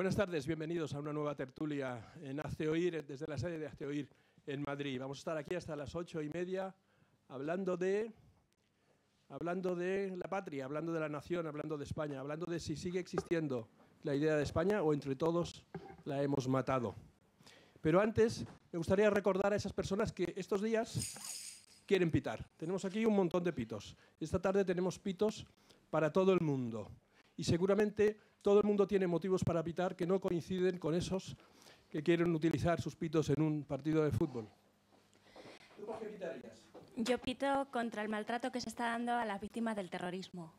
Buenas tardes, bienvenidos a una nueva tertulia en Hazte Oír, desde la sede de Hazte Oír en Madrid. Vamos a estar aquí hasta las 8:30 hablando de la patria, hablando de la nación, hablando de España, hablando de si sigue existiendo la idea de España o entre todos la hemos matado. Pero antes me gustaría recordar a esas personas que estos días quieren pitar. Tenemos aquí un montón de pitos. Esta tarde tenemos pitos para todo el mundo. Y seguramente todo el mundo tiene motivos para pitar que no coinciden con esos que quieren utilizar sus pitos en un partido de fútbol. ¿Tú por qué pitarías? Yo pito contra el maltrato que se está dando a las víctimas del terrorismo.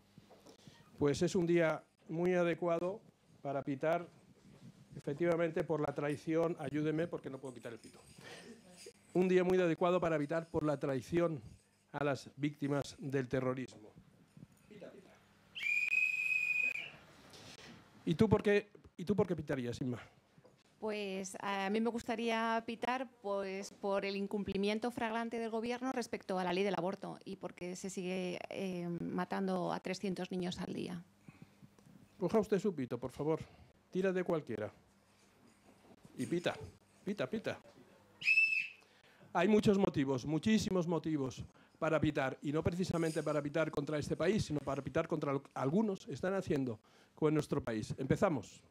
Pues es un día muy adecuado para pitar, efectivamente, por la traición. Ayúdeme porque no puedo quitar el pito. Un día muy adecuado para pitar por la traición a las víctimas del terrorismo. Pita, pita. ¿Y tú por qué pitarías, Inma? Pues a mí me gustaría pitar pues, por el incumplimiento flagrante del Gobierno respecto a la ley del aborto y porque se sigue matando a 300 niños al día. Coja usted su pito, por favor. Tira de cualquiera. Y pita, pita, pita. Hay muchos motivos, muchísimos motivos para pitar, y no precisamente para pitar contra este país, sino para pitar contra lo que algunos están haciendo con nuestro país. Empezamos.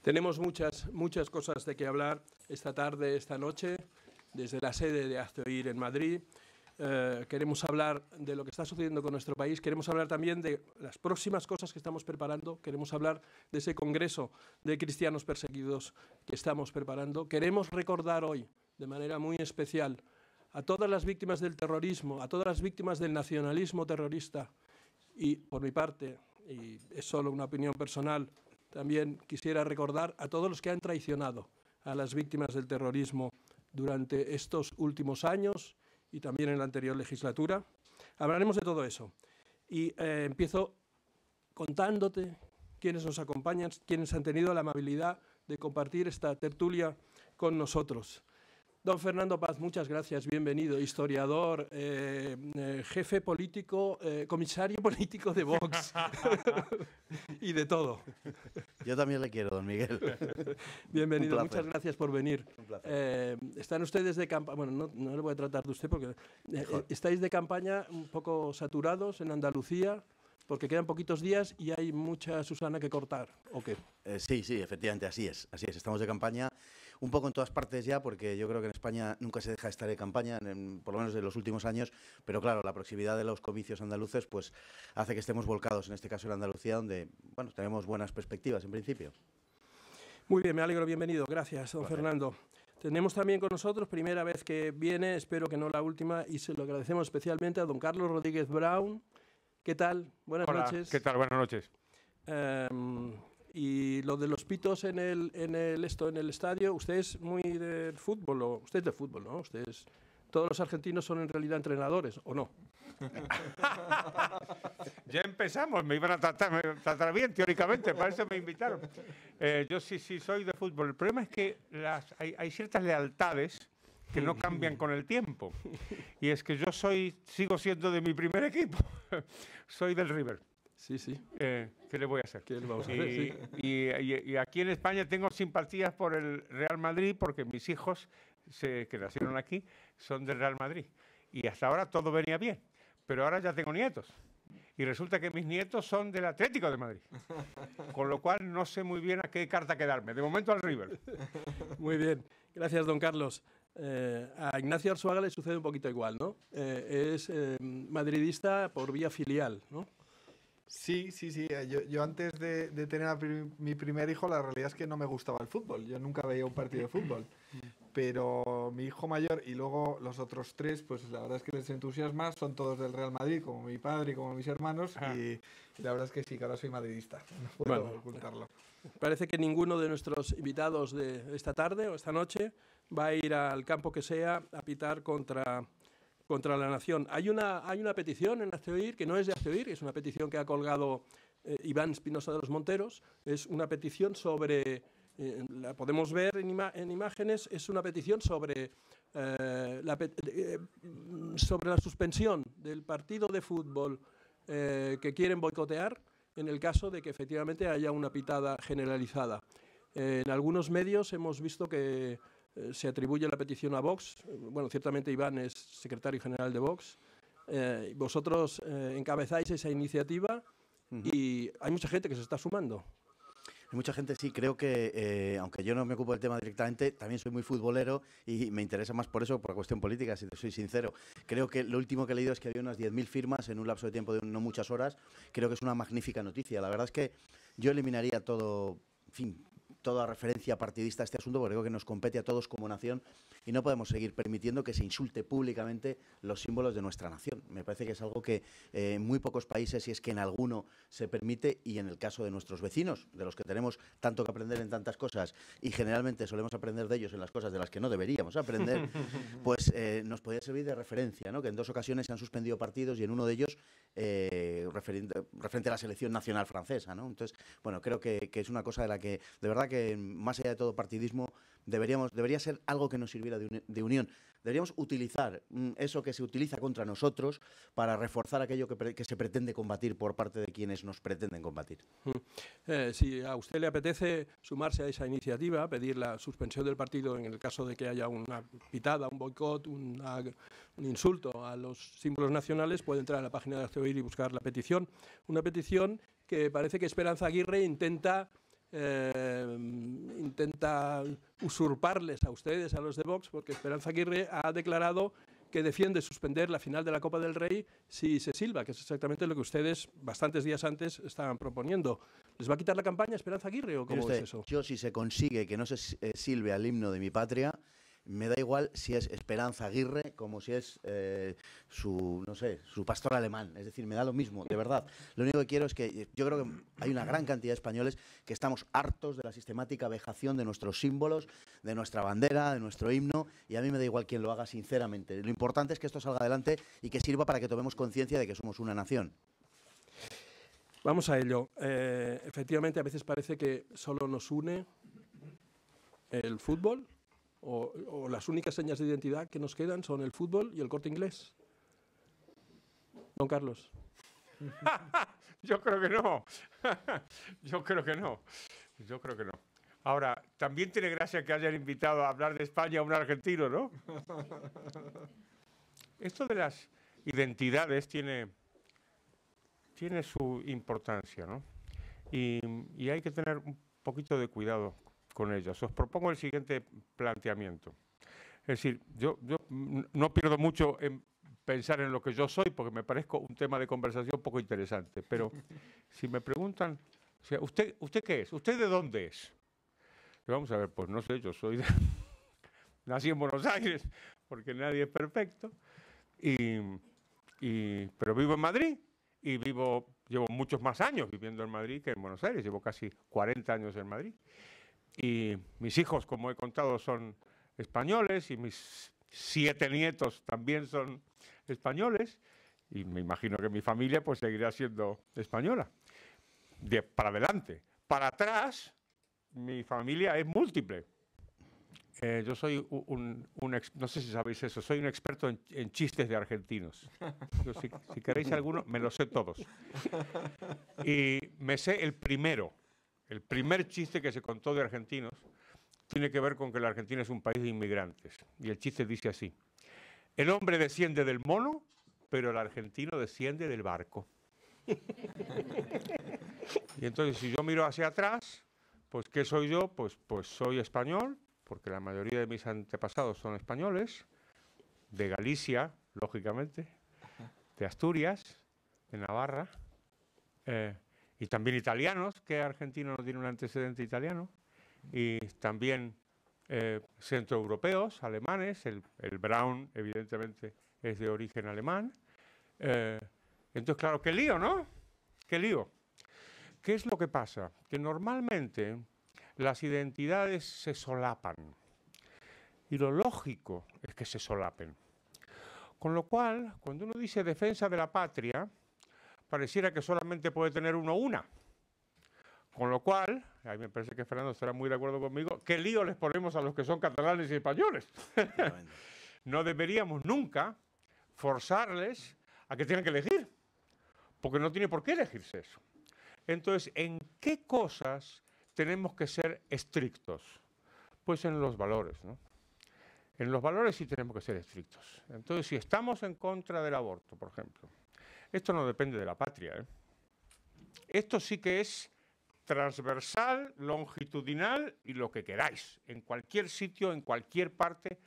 Tenemos muchas cosas de que hablar esta tarde, esta noche, desde la sede de Hazte Oír en Madrid. Queremos hablar de lo que está sucediendo con nuestro país, queremos hablar también de las próximas cosas que estamos preparando, queremos hablar de ese congreso de cristianos perseguidos que estamos preparando. Queremos recordar hoy, de manera muy especial, a todas las víctimas del terrorismo, a todas las víctimas del nacionalismo terrorista y, por mi parte, y es solo una opinión personal, también quisiera recordar a todos los que han traicionado a las víctimas del terrorismo durante estos últimos años y también en la anterior legislatura. Hablaremos de todo eso. Y empiezo contándote quiénes nos acompañan, quiénes han tenido la amabilidad de compartir esta tertulia con nosotros. Don Fernando Paz, muchas gracias, bienvenido, historiador, jefe político, comisario político de Vox y de todo. Yo también le quiero, don Miguel. Bienvenido, muchas gracias por venir. Un placer. Están ustedes de campaña, bueno, no le voy a tratar de usted porque estáis de campaña un poco saturados en Andalucía. Porque quedan poquitos días y hay mucha Susana que cortar, ¿o qué? Sí, efectivamente, así es. Estamos de campaña un poco en todas partes ya, porque yo creo que en España nunca se deja de estar de campaña, por lo menos en los últimos años, pero claro, la proximidad de los comicios andaluces pues hace que estemos volcados, en este caso en Andalucía, donde bueno, tenemos buenas perspectivas en principio. Muy bien, me alegro, bienvenido. Gracias, don Fernando. Tenemos también con nosotros, primera vez que viene, espero que no la última, y se lo agradecemos especialmente a don Carlos Rodríguez Brown. ¿Qué tal? Buenas noches. ¿Qué tal? Buenas noches. Y lo de los pitos en el estadio, usted es muy del fútbol, usted es de fútbol, ¿no? Todos los argentinos son en realidad entrenadores, ¿o no? Ya empezamos, me iban a tratar bien teóricamente, para eso me invitaron. Yo sí soy de fútbol. El problema es que hay ciertas lealtades que no cambian con el tiempo. Y es que yo sigo siendo de mi primer equipo. Soy del River. Sí. ¿Qué le voy a hacer? ¿Qué le vamos a hacer? Sí. Y aquí en España tengo simpatías por el Real Madrid porque mis hijos, que nacieron aquí, son del Real Madrid. Y hasta ahora todo venía bien. Pero ahora ya tengo nietos. Y resulta que mis nietos son del Atlético de Madrid. Con lo cual no sé muy bien a qué carta quedarme. De momento al River. Muy bien. Gracias, don Carlos. A Ignacio Arzuaga le sucede un poquito igual, ¿no? Es madridista por vía filial, ¿no? Sí, sí, sí. Yo antes de tener mi primer hijo, la realidad es que no me gustaba el fútbol. Yo nunca veía un partido de fútbol. Pero mi hijo mayor y luego los otros tres, pues la verdad es que les entusiasma. Son todos del Real Madrid, como mi padre y como mis hermanos. Y la verdad es que sí, que ahora soy madridista. No puedo ocultarlo. Parece que ninguno de nuestros invitados de esta tarde o esta noche va a ir al campo que sea a pitar contra la nación. Hay una petición en Hazte que no es de Hazte, es una petición que ha colgado Iván Espinosa de los Monteros. Es una petición sobre, la podemos ver en imágenes, es una petición sobre la suspensión del partido de fútbol que quieren boicotear en el caso de que efectivamente haya una pitada generalizada. En algunos medios hemos visto que se atribuye la petición a Vox. Bueno, ciertamente Iván es secretario general de Vox. Vosotros encabezáis esa iniciativa y hay mucha gente que se está sumando. Hay mucha gente, sí. Creo que, aunque yo no me ocupo del tema directamente, también soy muy futbolero y me interesa más por eso, por la cuestión política, si te soy sincero. Creo que lo último que he leído es que había unas 10.000 firmas en un lapso de tiempo de no muchas horas. Creo que es una magnífica noticia. La verdad es que yo eliminaría todo, en fin, toda referencia partidista a este asunto, porque creo que nos compete a todos como nación y no podemos seguir permitiendo que se insulte públicamente los símbolos de nuestra nación. Me parece que es algo que en muy pocos países, si es que en alguno se permite, y en el caso de nuestros vecinos, de los que tenemos tanto que aprender en tantas cosas y generalmente solemos aprender de ellos en las cosas de las que no deberíamos aprender, pues nos podría servir de referencia, ¿no? Que en 2 ocasiones se han suspendido partidos y en uno de ellos referente a la selección nacional francesa, ¿no? Entonces, bueno, creo que es una cosa de la que, de verdad que más allá de todo partidismo, debería ser algo que nos sirviera de unión. Deberíamos utilizar eso que se utiliza contra nosotros para reforzar aquello que se pretende combatir por parte de quienes nos pretenden combatir. Si a usted le apetece sumarse a esa iniciativa, pedir la suspensión del partido en el caso de que haya una pitada, un boicot, un insulto a los símbolos nacionales, puede entrar a la página de Hazte Oír y buscar la petición. Una petición que parece que Esperanza Aguirre intenta usurparles a ustedes, a los de Vox, porque Esperanza Aguirre ha declarado que defiende suspender la final de la Copa del Rey si se silba, que es exactamente lo que ustedes bastantes días antes estaban proponiendo. ¿Les va a quitar la campaña Esperanza Aguirre o cómo es eso? Yo, si se consigue que no se silbe al himno de mi patria, me da igual si es Esperanza Aguirre como si es su pastor alemán. Es decir, me da lo mismo, de verdad. Lo único que quiero es que yo creo que hay una gran cantidad de españoles que estamos hartos de la sistemática vejación de nuestros símbolos, de nuestra bandera, de nuestro himno, y a mí me da igual quién lo haga, sinceramente. Lo importante es que esto salga adelante y que sirva para que tomemos conciencia de que somos una nación. Vamos a ello. Efectivamente, a veces parece que solo nos une el fútbol, o las únicas señas de identidad que nos quedan son el fútbol y el Corte Inglés. Don Carlos. Yo creo que no. Yo creo que no. Yo creo que no. Ahora, también tiene gracia que hayan invitado a hablar de España a un argentino, ¿no? Esto de las identidades tiene su importancia, ¿no? Y hay que tener un poquito de cuidado con ellas. Os propongo el siguiente planteamiento. Es decir, yo no pierdo mucho en pensar en lo que yo soy, porque me parezco un tema de conversación poco interesante, pero si me preguntan, o sea, ¿usted qué es? ¿Usted de dónde es? Y vamos a ver, pues no sé, yo soy nací en Buenos Aires, porque nadie es perfecto, pero vivo en Madrid y llevo muchos más años viviendo en Madrid que en Buenos Aires, llevo casi 40 años en Madrid. Y mis hijos, como he contado, son españoles y mis 7 nietos también son españoles y me imagino que mi familia pues seguirá siendo española. Para adelante. Para atrás, mi familia es múltiple. Yo soy no sé si sabéis eso, soy un experto en chistes de argentinos. Yo, si queréis alguno, me los sé todos. Y me sé el primer chiste que se contó de argentinos tiene que ver con que la Argentina es un país de inmigrantes. Y el chiste dice así: el hombre desciende del mono, pero el argentino desciende del barco. Y entonces, si yo miro hacia atrás, pues ¿qué soy yo? Pues soy español, porque la mayoría de mis antepasados son españoles, de Galicia, lógicamente, de Asturias, de Navarra, y también italianos, que argentino no tiene un antecedente italiano, y también centroeuropeos, alemanes, el Braun evidentemente es de origen alemán. Entonces, claro, qué lío, ¿no? Qué lío. ¿Qué es lo que pasa? Que normalmente las identidades se solapan y lo lógico es que se solapen. Con lo cual, cuando uno dice defensa de la patria, pareciera que solamente puede tener uno una. Con lo cual, ahí me parece que Fernando estará muy de acuerdo conmigo, ¿qué lío les ponemos a los que son catalanes y españoles? No deberíamos nunca forzarles a que tengan que elegir, porque no tiene por qué elegirse eso. Entonces, ¿en qué cosas tenemos que ser estrictos? Pues en los valores, ¿no? En los valores sí tenemos que ser estrictos. Entonces, si estamos en contra del aborto, por ejemplo, esto no depende de la patria, ¿eh? Esto sí que es transversal, longitudinal y lo que queráis. En cualquier sitio, en cualquier parte,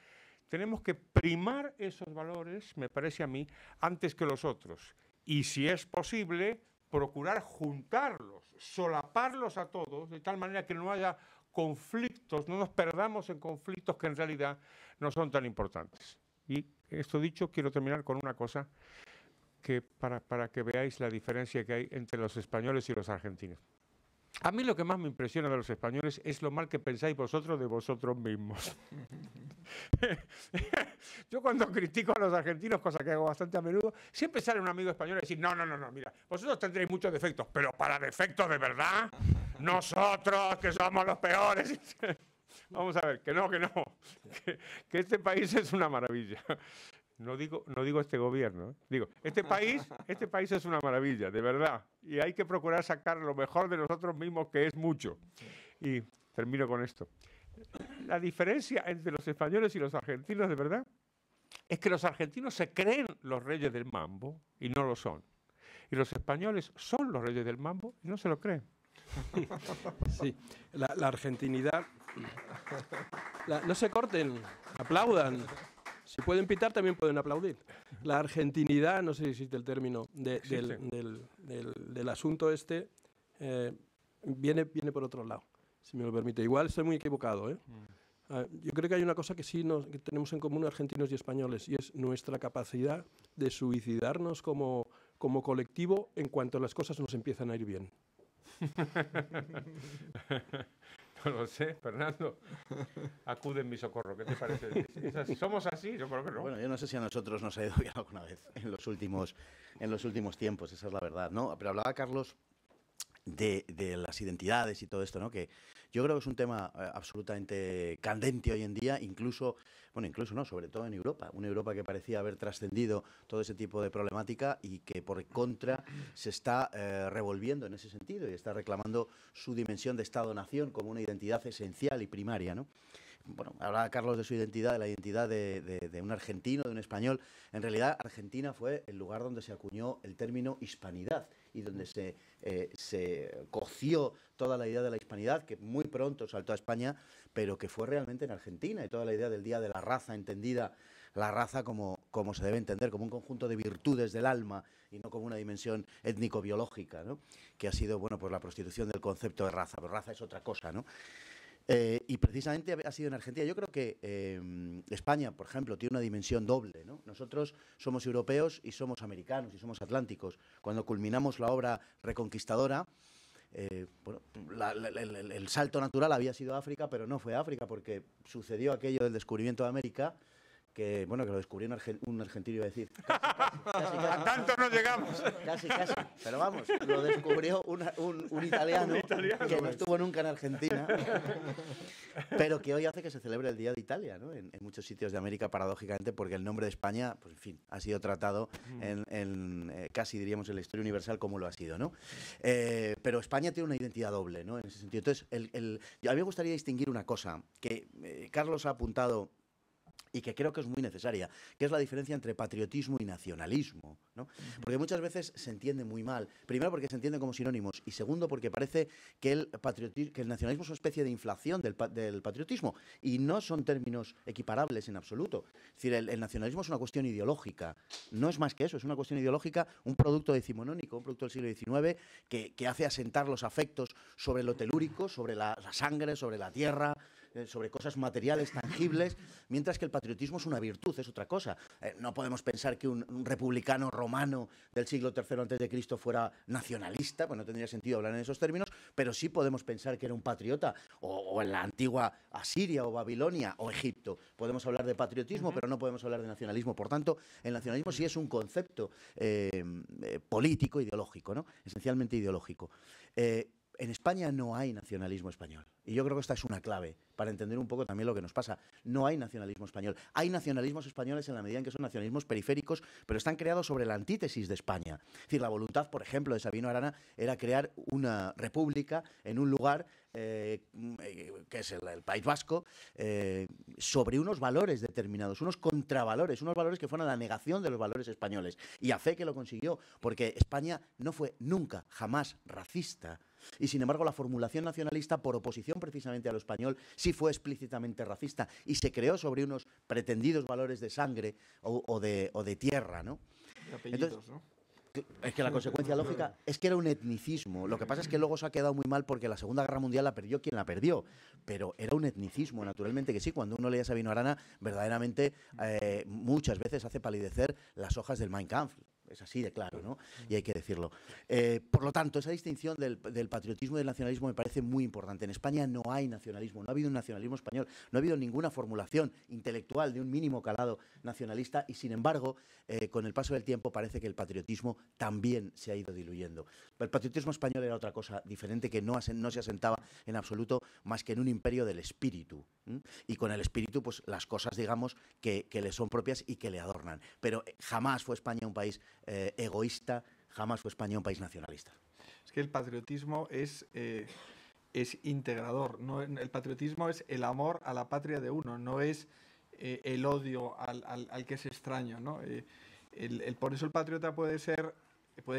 tenemos que primar esos valores, me parece a mí, antes que los otros. Y si es posible, procurar juntarlos, solaparlos a todos, de tal manera que no haya conflictos, no nos perdamos en conflictos que en realidad no son tan importantes. Y esto dicho, quiero terminar con una cosa que para que veáis la diferencia que hay entre los españoles y los argentinos. A mí lo que más me impresiona de los españoles es lo mal que pensáis vosotros de vosotros mismos. Yo cuando critico a los argentinos, cosa que hago bastante a menudo, siempre sale un amigo español y decir, no, mira, vosotros tendréis muchos defectos, pero para defectos de verdad, nosotros que somos los peores. Vamos a ver, que no, que este país es una maravilla. No digo este gobierno, ¿eh? Digo, este país es una maravilla, de verdad. Y hay que procurar sacar lo mejor de nosotros mismos, que es mucho. Y termino con esto. La diferencia entre los españoles y los argentinos, de verdad, es que los argentinos se creen los reyes del mambo y no lo son. Y los españoles son los reyes del mambo y no se lo creen. Sí, la argentinidad... no se corten, aplaudan. Si pueden pitar, también pueden aplaudir. La argentinidad, no sé si existe el término, del asunto este, viene por otro lado, si me lo permite. Igual estoy muy equivocado, ¿eh? Yo creo que hay una cosa que sí que tenemos en común argentinos y españoles, y es nuestra capacidad de suicidarnos como colectivo en cuanto las cosas nos empiezan a ir bien. No lo sé, Fernando. Acude en mi socorro. ¿Qué te parece? ¿Somos así? Yo creo que no. Bueno, yo no sé si a nosotros nos ha ido bien alguna vez en los últimos tiempos, esa es la verdad, ¿no? Pero hablaba Carlos de las identidades y todo esto, ¿no? Que yo creo que es un tema absolutamente candente hoy en día, incluso no, sobre todo en Europa, una Europa que parecía haber trascendido todo ese tipo de problemática y que por contra se está revolviendo en ese sentido y está reclamando su dimensión de Estado-nación como una identidad esencial y primaria, ¿no? Bueno, hablaba Carlos de su identidad, de la identidad de un argentino, de un español. En realidad, Argentina fue el lugar donde se acuñó el término hispanidad y donde se coció toda la idea de la hispanidad, que muy pronto saltó a España, pero que fue realmente en Argentina, y toda la idea del Día de la Raza, entendida la raza como se debe entender, como un conjunto de virtudes del alma y no como una dimensión étnico-biológica, ¿no? Que ha sido, bueno, pues la prostitución del concepto de raza, pero raza es otra cosa, ¿no? Y precisamente ha sido en Argentina. Yo creo que España, por ejemplo, tiene una dimensión doble, ¿no? Nosotros somos europeos y somos americanos y somos atlánticos. Cuando culminamos la obra reconquistadora, bueno, el salto natural había sido África, pero no fue África porque sucedió aquello del descubrimiento de América, que bueno, que lo descubrió un argentino, iba a decir. Casi, a tanto no llegamos. Casi. Pero vamos, lo descubrió un italiano que no estuvo nunca en Argentina, pero que hoy hace que se celebre el Día de Italia, ¿no? En muchos sitios de América, paradójicamente, porque el nombre de España, pues en fin, ha sido tratado casi diríamos en la historia universal como lo ha sido, ¿no? Pero España tiene una identidad doble, ¿no? En ese sentido. Entonces, a mí me gustaría distinguir una cosa que Carlos ha apuntado y que creo que es muy necesaria, que es la diferencia entre patriotismo y nacionalismo, ¿no? Porque muchas veces se entiende muy mal. Primero, porque se entienden como sinónimos, y segundo, porque parece que el nacionalismo es una especie de inflación del patriotismo, y no son términos equiparables en absoluto. Es decir, el nacionalismo es una cuestión ideológica, no es más que eso, es una cuestión ideológica, un producto decimonónico, un producto del siglo XIX, que hace asentar los afectos sobre lo telúrico, sobre la sangre, sobre la tierra, sobre cosas materiales, tangibles, mientras que el patriotismo es una virtud, es otra cosa. No podemos pensar que un republicano romano del siglo III a.C. fuera nacionalista, pues no tendría sentido hablar en esos términos, pero sí podemos pensar que era un patriota, o en la antigua Asiria o Babilonia o Egipto. Podemos hablar de patriotismo, pero no podemos hablar de nacionalismo. Por tanto, el nacionalismo sí es un concepto político, ideológico, ¿no? Esencialmente ideológico. En España no hay nacionalismo español. Y yo creo que esta es una clave para entender un poco también lo que nos pasa. No hay nacionalismo español. Hay nacionalismos españoles en la medida en que son nacionalismos periféricos, pero están creados sobre la antítesis de España. Es decir, la voluntad, por ejemplo, de Sabino Arana era crear una república en un lugar que es el País Vasco, sobre unos valores determinados, unos contravalores, unos valores que fueran la negación de los valores españoles. Y a fe que lo consiguió, porque España no fue nunca, jamás racista. Y sin embargo la formulación nacionalista, por oposición precisamente a lo español, sí fue explícitamente racista y se creó sobre unos pretendidos valores de sangre o de tierra, ¿no? De apellidos, entonces, ¿no? Es que la consecuencia lógica es que era un etnicismo. Lo que pasa es que luego se ha quedado muy mal porque la Segunda Guerra Mundial la perdió quien la perdió. Pero era un etnicismo, naturalmente que sí. Cuando uno leía a Sabino Arana, verdaderamente muchas veces hace palidecer las hojas del Mein Kampf. Es así de claro, ¿no? Y hay que decirlo. Por lo tanto, esa distinción del patriotismo y del nacionalismo me parece muy importante. En España no hay nacionalismo, no ha habido un nacionalismo español, no ha habido ninguna formulación intelectual de un mínimo calado nacionalista y, sin embargo, con el paso del tiempo parece que el patriotismo también se ha ido diluyendo. El patriotismo español era otra cosa diferente que no se asentaba en absoluto más que en un imperio del espíritu. Y con el espíritu, pues las cosas, digamos, que le son propias y que le adornan. Pero jamás fue España un país egoísta, jamás fue España un país nacionalista. Es que el patriotismo es integrador, ¿no? El patriotismo es el amor a la patria de uno, no es el odio al que es extraño, ¿no? Por eso el patriota puede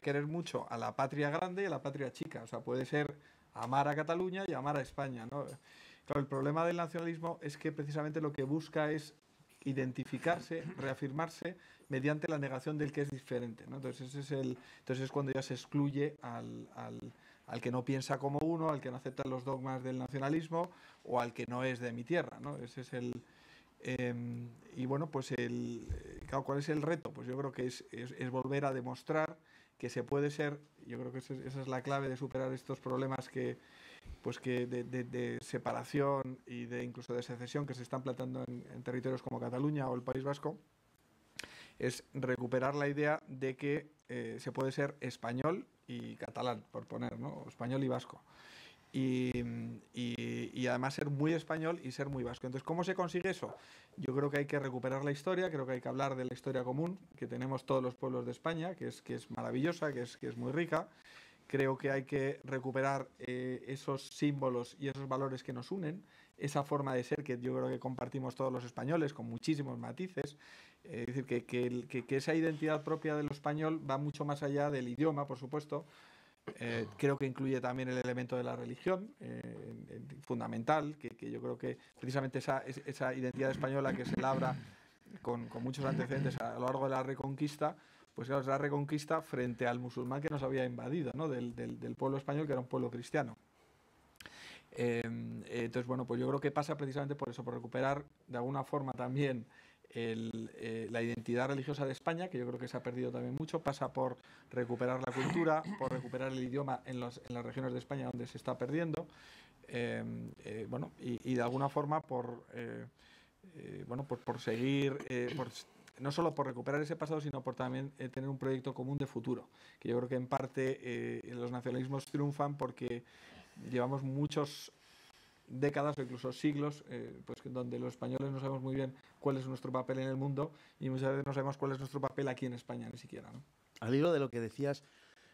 querer mucho a la patria grande y a la patria chica, o sea, puede ser amar a Cataluña y amar a España, ¿no? Claro, el problema del nacionalismo es que precisamente lo que busca es identificarse, reafirmarse mediante la negación del que es diferente, ¿no? Entonces es cuando ya se excluye al que no piensa como uno, al que no acepta los dogmas del nacionalismo o al que no es de mi tierra, ¿no? Ese es el y bueno, pues claro, ¿cuál es el reto? Pues yo creo que es volver a demostrar que se puede ser. Yo creo que esa es la clave de superar estos problemas de separación y incluso de secesión que se están planteando en territorios como Cataluña o el País Vasco, es recuperar la idea de que se puede ser español y catalán, por poner, ¿no? Español y vasco. Y además ser muy español y ser muy vasco. Entonces, ¿cómo se consigue eso? Yo creo que hay que recuperar la historia, creo que hay que hablar de la historia común que tenemos todos los pueblos de España, que es maravillosa, que es muy rica. Creo que hay que recuperar esos símbolos y esos valores que nos unen, esa forma de ser que yo creo que compartimos todos los españoles con muchísimos matices. Es decir, que esa identidad propia de lo español va mucho más allá del idioma, por supuesto. Creo que incluye también el elemento de la religión, fundamental, que yo creo que precisamente esa identidad española que se labra con muchos antecedentes a lo largo de la Reconquista, pues claro, es la Reconquista frente al musulmán que nos había invadido, ¿no? del pueblo español, que era un pueblo cristiano. Entonces, bueno, pues yo creo que pasa precisamente por eso, por recuperar de alguna forma también la identidad religiosa de España, que yo creo que se ha perdido también mucho. Pasa por recuperar la cultura, por recuperar el idioma en las regiones de España donde se está perdiendo, bueno, y de alguna forma por seguir, no solo por recuperar ese pasado, sino por también tener un proyecto común de futuro, que yo creo que en parte los nacionalismos triunfan porque llevamos muchos décadas o incluso siglos pues donde los españoles no sabemos muy bien cuál es nuestro papel en el mundo y muchas veces no sabemos cuál es nuestro papel aquí en España, ni siquiera, ¿no? Al hilo de lo que decías,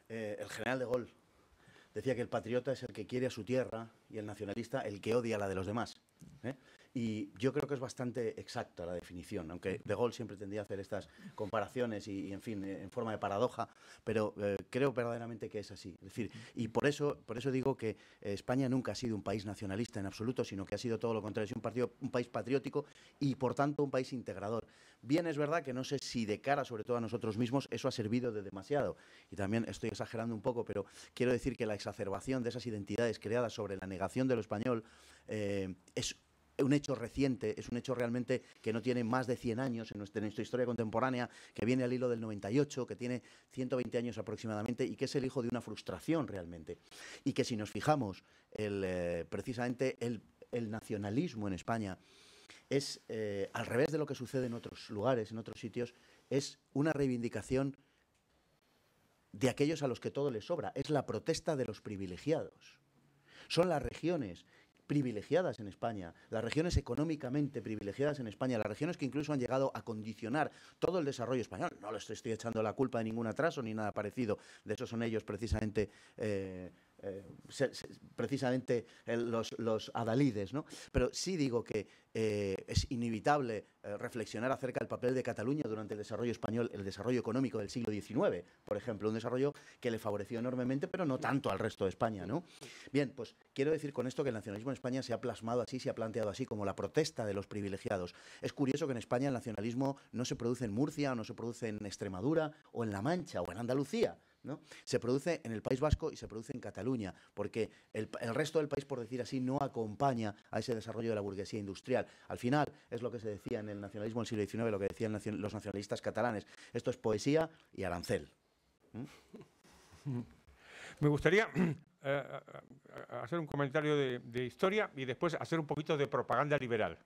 el general de Gaulle decía que el patriota es el que quiere a su tierra y el nacionalista el que odia a la de los demás, ¿eh? Y yo creo que es bastante exacta la definición, aunque De Gaulle siempre tendía a hacer estas comparaciones y en fin, en forma de paradoja, pero creo verdaderamente que es así. Es decir, y por eso digo que España nunca ha sido un país nacionalista en absoluto, sino que ha sido todo lo contrario, es un país patriótico y por tanto un país integrador. Bien, es verdad que no sé si de cara, sobre todo a nosotros mismos, eso ha servido de demasiado. Y también estoy exagerando un poco, pero quiero decir que la exacerbación de esas identidades creadas sobre la negación de lo español es un hecho reciente, es un hecho realmente que no tiene más de 100 años en nuestra historia contemporánea, que viene al hilo del 98, que tiene 120 años aproximadamente y que es el hijo de una frustración realmente. Y que si nos fijamos, precisamente el nacionalismo en España es, al revés de lo que sucede en otros lugares, en otros sitios, es una reivindicación de aquellos a los que todo les sobra. Es la protesta de los privilegiados. Son las regiones privilegiadas en España, las regiones económicamente privilegiadas en España, las regiones que incluso han llegado a condicionar todo el desarrollo español. No les estoy echando la culpa de ningún atraso ni nada parecido. De eso son ellos precisamente los adalides, ¿no? Pero sí digo que es inevitable reflexionar acerca del papel de Cataluña durante el desarrollo español, el desarrollo económico del siglo XIX, por ejemplo, un desarrollo que le favoreció enormemente, pero no tanto al resto de España, ¿no? Bien, pues quiero decir con esto que el nacionalismo en España se ha plasmado así, se ha planteado así como la protesta de los privilegiados. Es curioso que en España el nacionalismo no se produce en Murcia, o no se produce en Extremadura, o en La Mancha, o en Andalucía, ¿no? Se produce en el País Vasco y se produce en Cataluña, porque el resto del país, por decir así, no acompaña a ese desarrollo de la burguesía industrial. Al final, es lo que se decía en el nacionalismo del siglo XIX, lo que decían los nacionalistas catalanes. Esto es poesía y arancel. Me gustaría hacer un comentario de historia y después hacer un poquito de propaganda liberal.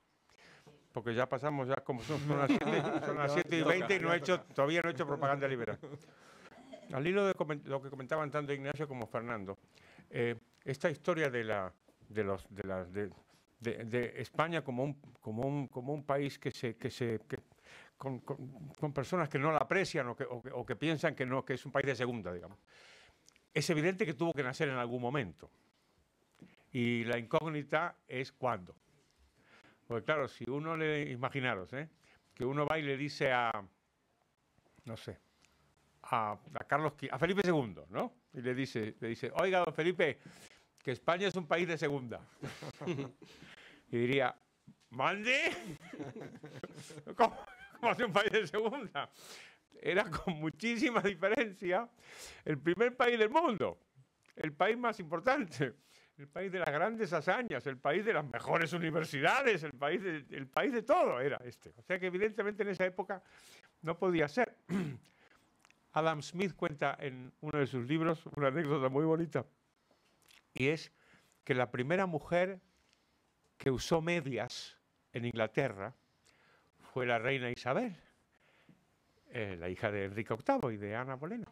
Porque ya pasamos, ya como son las 7:20 y todavía no he hecho propaganda liberal. Al hilo de lo que comentaban tanto Ignacio como Fernando, esta historia de España como un país con personas que no la aprecian o que piensan que es un país de segunda, digamos. Es evidente que tuvo que nacer en algún momento. Y la incógnita es cuándo. Porque claro, si uno imaginaros, que uno va y le dice no sé, a Felipe II, ¿no? Y le dice, oiga, don Felipe, que España es un país de segunda. Y diría, ¿mande? ¿Cómo es un país de segunda? Era con muchísima diferencia el primer país del mundo, el país más importante, el país de las grandes hazañas, el país de las mejores universidades, el país de todo era este. O sea que evidentemente en esa época no podía ser. Adam Smith cuenta en uno de sus libros una anécdota muy bonita, y es que la primera mujer que usó medias en Inglaterra fue la reina Isabel, la hija de Enrique VIII y de Ana Bolena.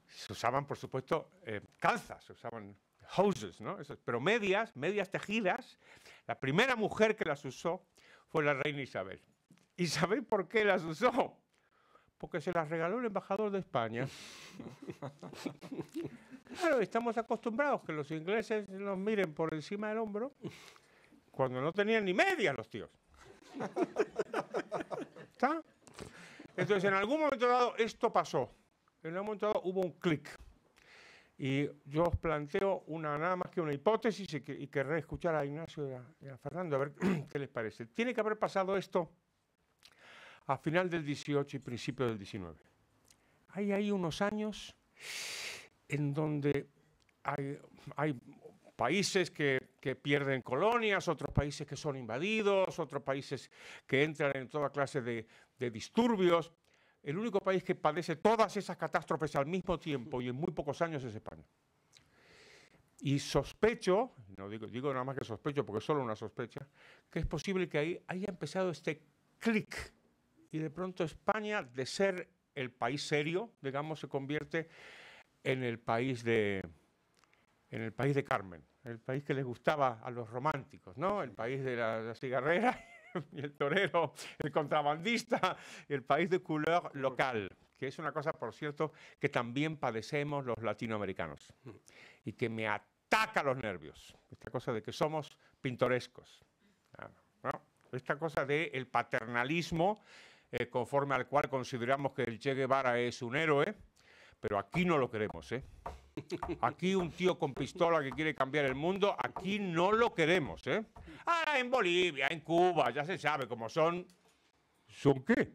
Se usaban, por supuesto, calzas, se usaban hoses, ¿no? Pero medias tejidas, la primera mujer que las usó fue la reina Isabel. ¿Y sabéis por qué las usó? Porque se las regaló el embajador de España. Claro, estamos acostumbrados que los ingleses nos miren por encima del hombro cuando no tenían ni medias los tíos. ¿Está? Entonces, en algún momento dado, esto pasó. En algún momento dado hubo un clic. Y yo os planteo nada más que una hipótesis y querré escuchar a Ignacio y a Fernando a ver qué les parece. Tiene que haber pasado esto a final del 18 y principio del 19. Hay ahí unos años en donde hay países que pierden colonias, otros países que son invadidos, otros países que entran en toda clase de disturbios. El único país que padece todas esas catástrofes al mismo tiempo y en muy pocos años es España. Y sospecho, no digo nada más que sospecho porque es solo una sospecha, que es posible que ahí haya empezado este clic y de pronto España, de ser el país serio, digamos, se convierte en el país de Carmen, el país que les gustaba a los románticos, ¿no? El país de la cigarrera y el torero, el contrabandista, el país de couleur local, que es una cosa, por cierto, que también padecemos los latinoamericanos y que me ataca los nervios, esta cosa de que somos pintorescos, ¿no? esta cosa del paternalismo conforme al cual consideramos que el Che Guevara es un héroe, pero aquí no lo queremos, ¿eh? Aquí un tío con pistola que quiere cambiar el mundo, aquí no lo queremos, ¿eh? Ahora en Bolivia, en Cuba, ya se sabe cómo son. ¿Son qué?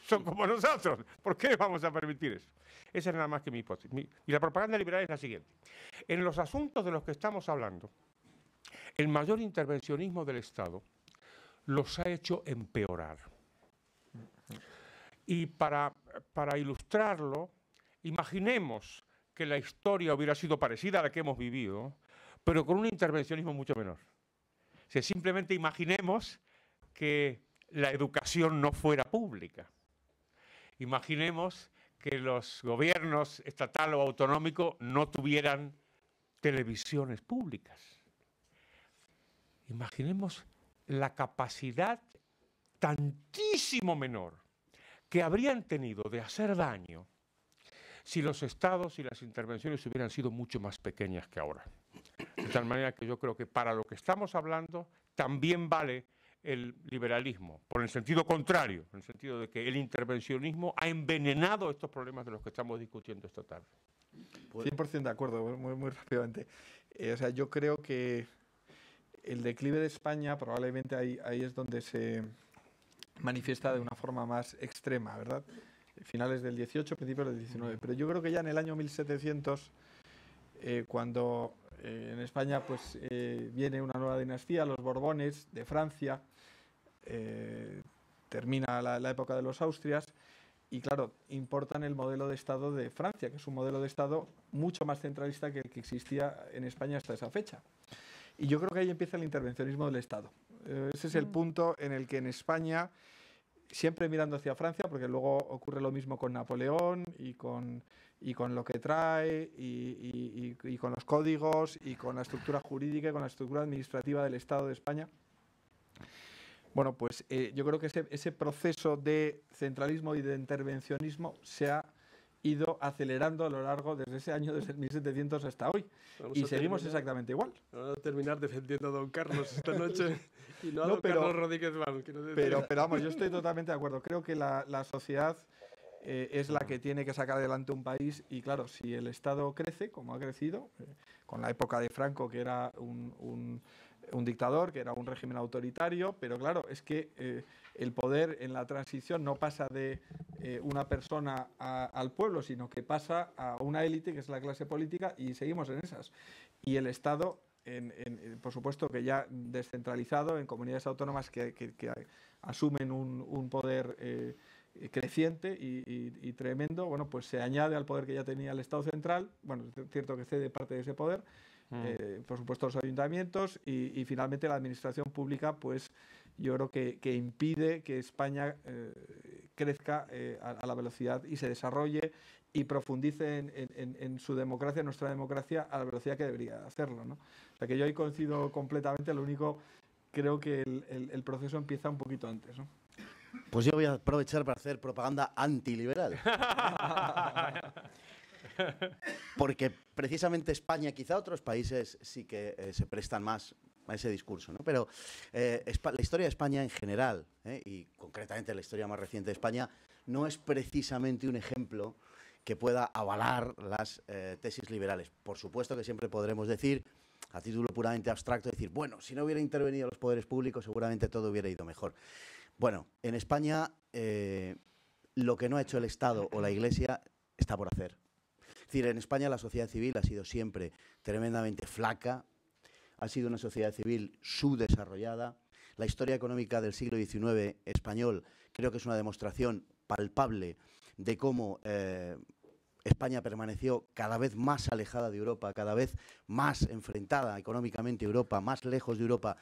Son como nosotros. ¿Por qué vamos a permitir eso? Esa es nada más que mi hipótesis. Y la propaganda liberal es la siguiente. En los asuntos de los que estamos hablando, el mayor intervencionismo del Estado los ha hecho empeorar. Y para ilustrarlo, imaginemos que la historia hubiera sido parecida a la que hemos vivido, pero con un intervencionismo mucho menor. O sea, simplemente imaginemos que la educación no fuera pública. Imaginemos que los gobiernos estatal o autonómico no tuvieran televisiones públicas. Imaginemos la capacidad tantísimo menor que habrían tenido de hacer daño si los estados y las intervenciones hubieran sido mucho más pequeñas que ahora. De tal manera que yo creo que para lo que estamos hablando también vale el liberalismo, por el sentido contrario, en el sentido de que el intervencionismo ha envenenado estos problemas de los que estamos discutiendo esta tarde. 100% de acuerdo, muy rápidamente. O sea, yo creo que el declive de España probablemente ahí es donde se manifiesta de una forma más extrema, ¿verdad? Finales del 18, principios del 19. Pero yo creo que ya en el año 1700, cuando en España pues, viene una nueva dinastía, los Borbones de Francia, termina la época de los Austrias, y claro, importan el modelo de Estado de Francia, que es un modelo de Estado mucho más centralista que el que existía en España hasta esa fecha. Y yo creo que ahí empieza el intervencionismo del Estado. Ese es el punto en el que en España, siempre mirando hacia Francia, porque luego ocurre lo mismo con Napoleón y con lo que trae, y con los códigos, y con la estructura jurídica y con la estructura administrativa del Estado de España. Bueno, pues yo creo que ese proceso de centralismo y de intervencionismo se ha ido acelerando a lo largo desde ese año, desde el 1700 hasta hoy. Y seguimos exactamente igual. Vamos a terminar defendiendo a don Carlos esta noche y no a don pero, Carlos Rodríguez Van. Pero vamos, yo estoy totalmente de acuerdo. Creo que la sociedad es la que tiene que sacar adelante un país, y claro, si el Estado crece, como ha crecido, con la época de Franco, que era un dictador, que era un régimen autoritario, pero claro, es que el poder en la transición no pasa de una persona al pueblo, sino que pasa a una élite, que es la clase política, y seguimos en esas. Y el Estado, por supuesto que ya descentralizado, en comunidades autónomas que asumen un poder creciente y tremendo, bueno, pues se añade al poder que ya tenía el Estado central. Bueno, es cierto que cede parte de ese poder, por supuesto los ayuntamientos, y finalmente la administración pública, pues yo creo que impide que España crezca a la velocidad y se desarrolle y profundice en su democracia, en nuestra democracia, a la velocidad que debería hacerlo, ¿no? O sea que yo ahí coincido completamente. Lo único, creo que el proceso empieza un poquito antes, ¿no? Pues yo voy a aprovechar para hacer propaganda antiliberal. Porque precisamente España, quizá otros países sí que se prestan más a ese discurso, ¿no? Pero la historia de España en general, y concretamente la historia más reciente de España, no es precisamente un ejemplo que pueda avalar las tesis liberales. Por supuesto que siempre podremos decir, a título puramente abstracto, decir, bueno, si no hubiera intervenido los poderes públicos, seguramente todo hubiera ido mejor. Bueno, en España lo que no ha hecho el Estado o la Iglesia está por hacer. Es decir, en España la sociedad civil ha sido siempre tremendamente flaca, ha sido una sociedad civil subdesarrollada. La historia económica del siglo XIX español creo que es una demostración palpable de cómo España permaneció cada vez más alejada de Europa, cada vez más enfrentada económicamente a Europa, más lejos de Europa,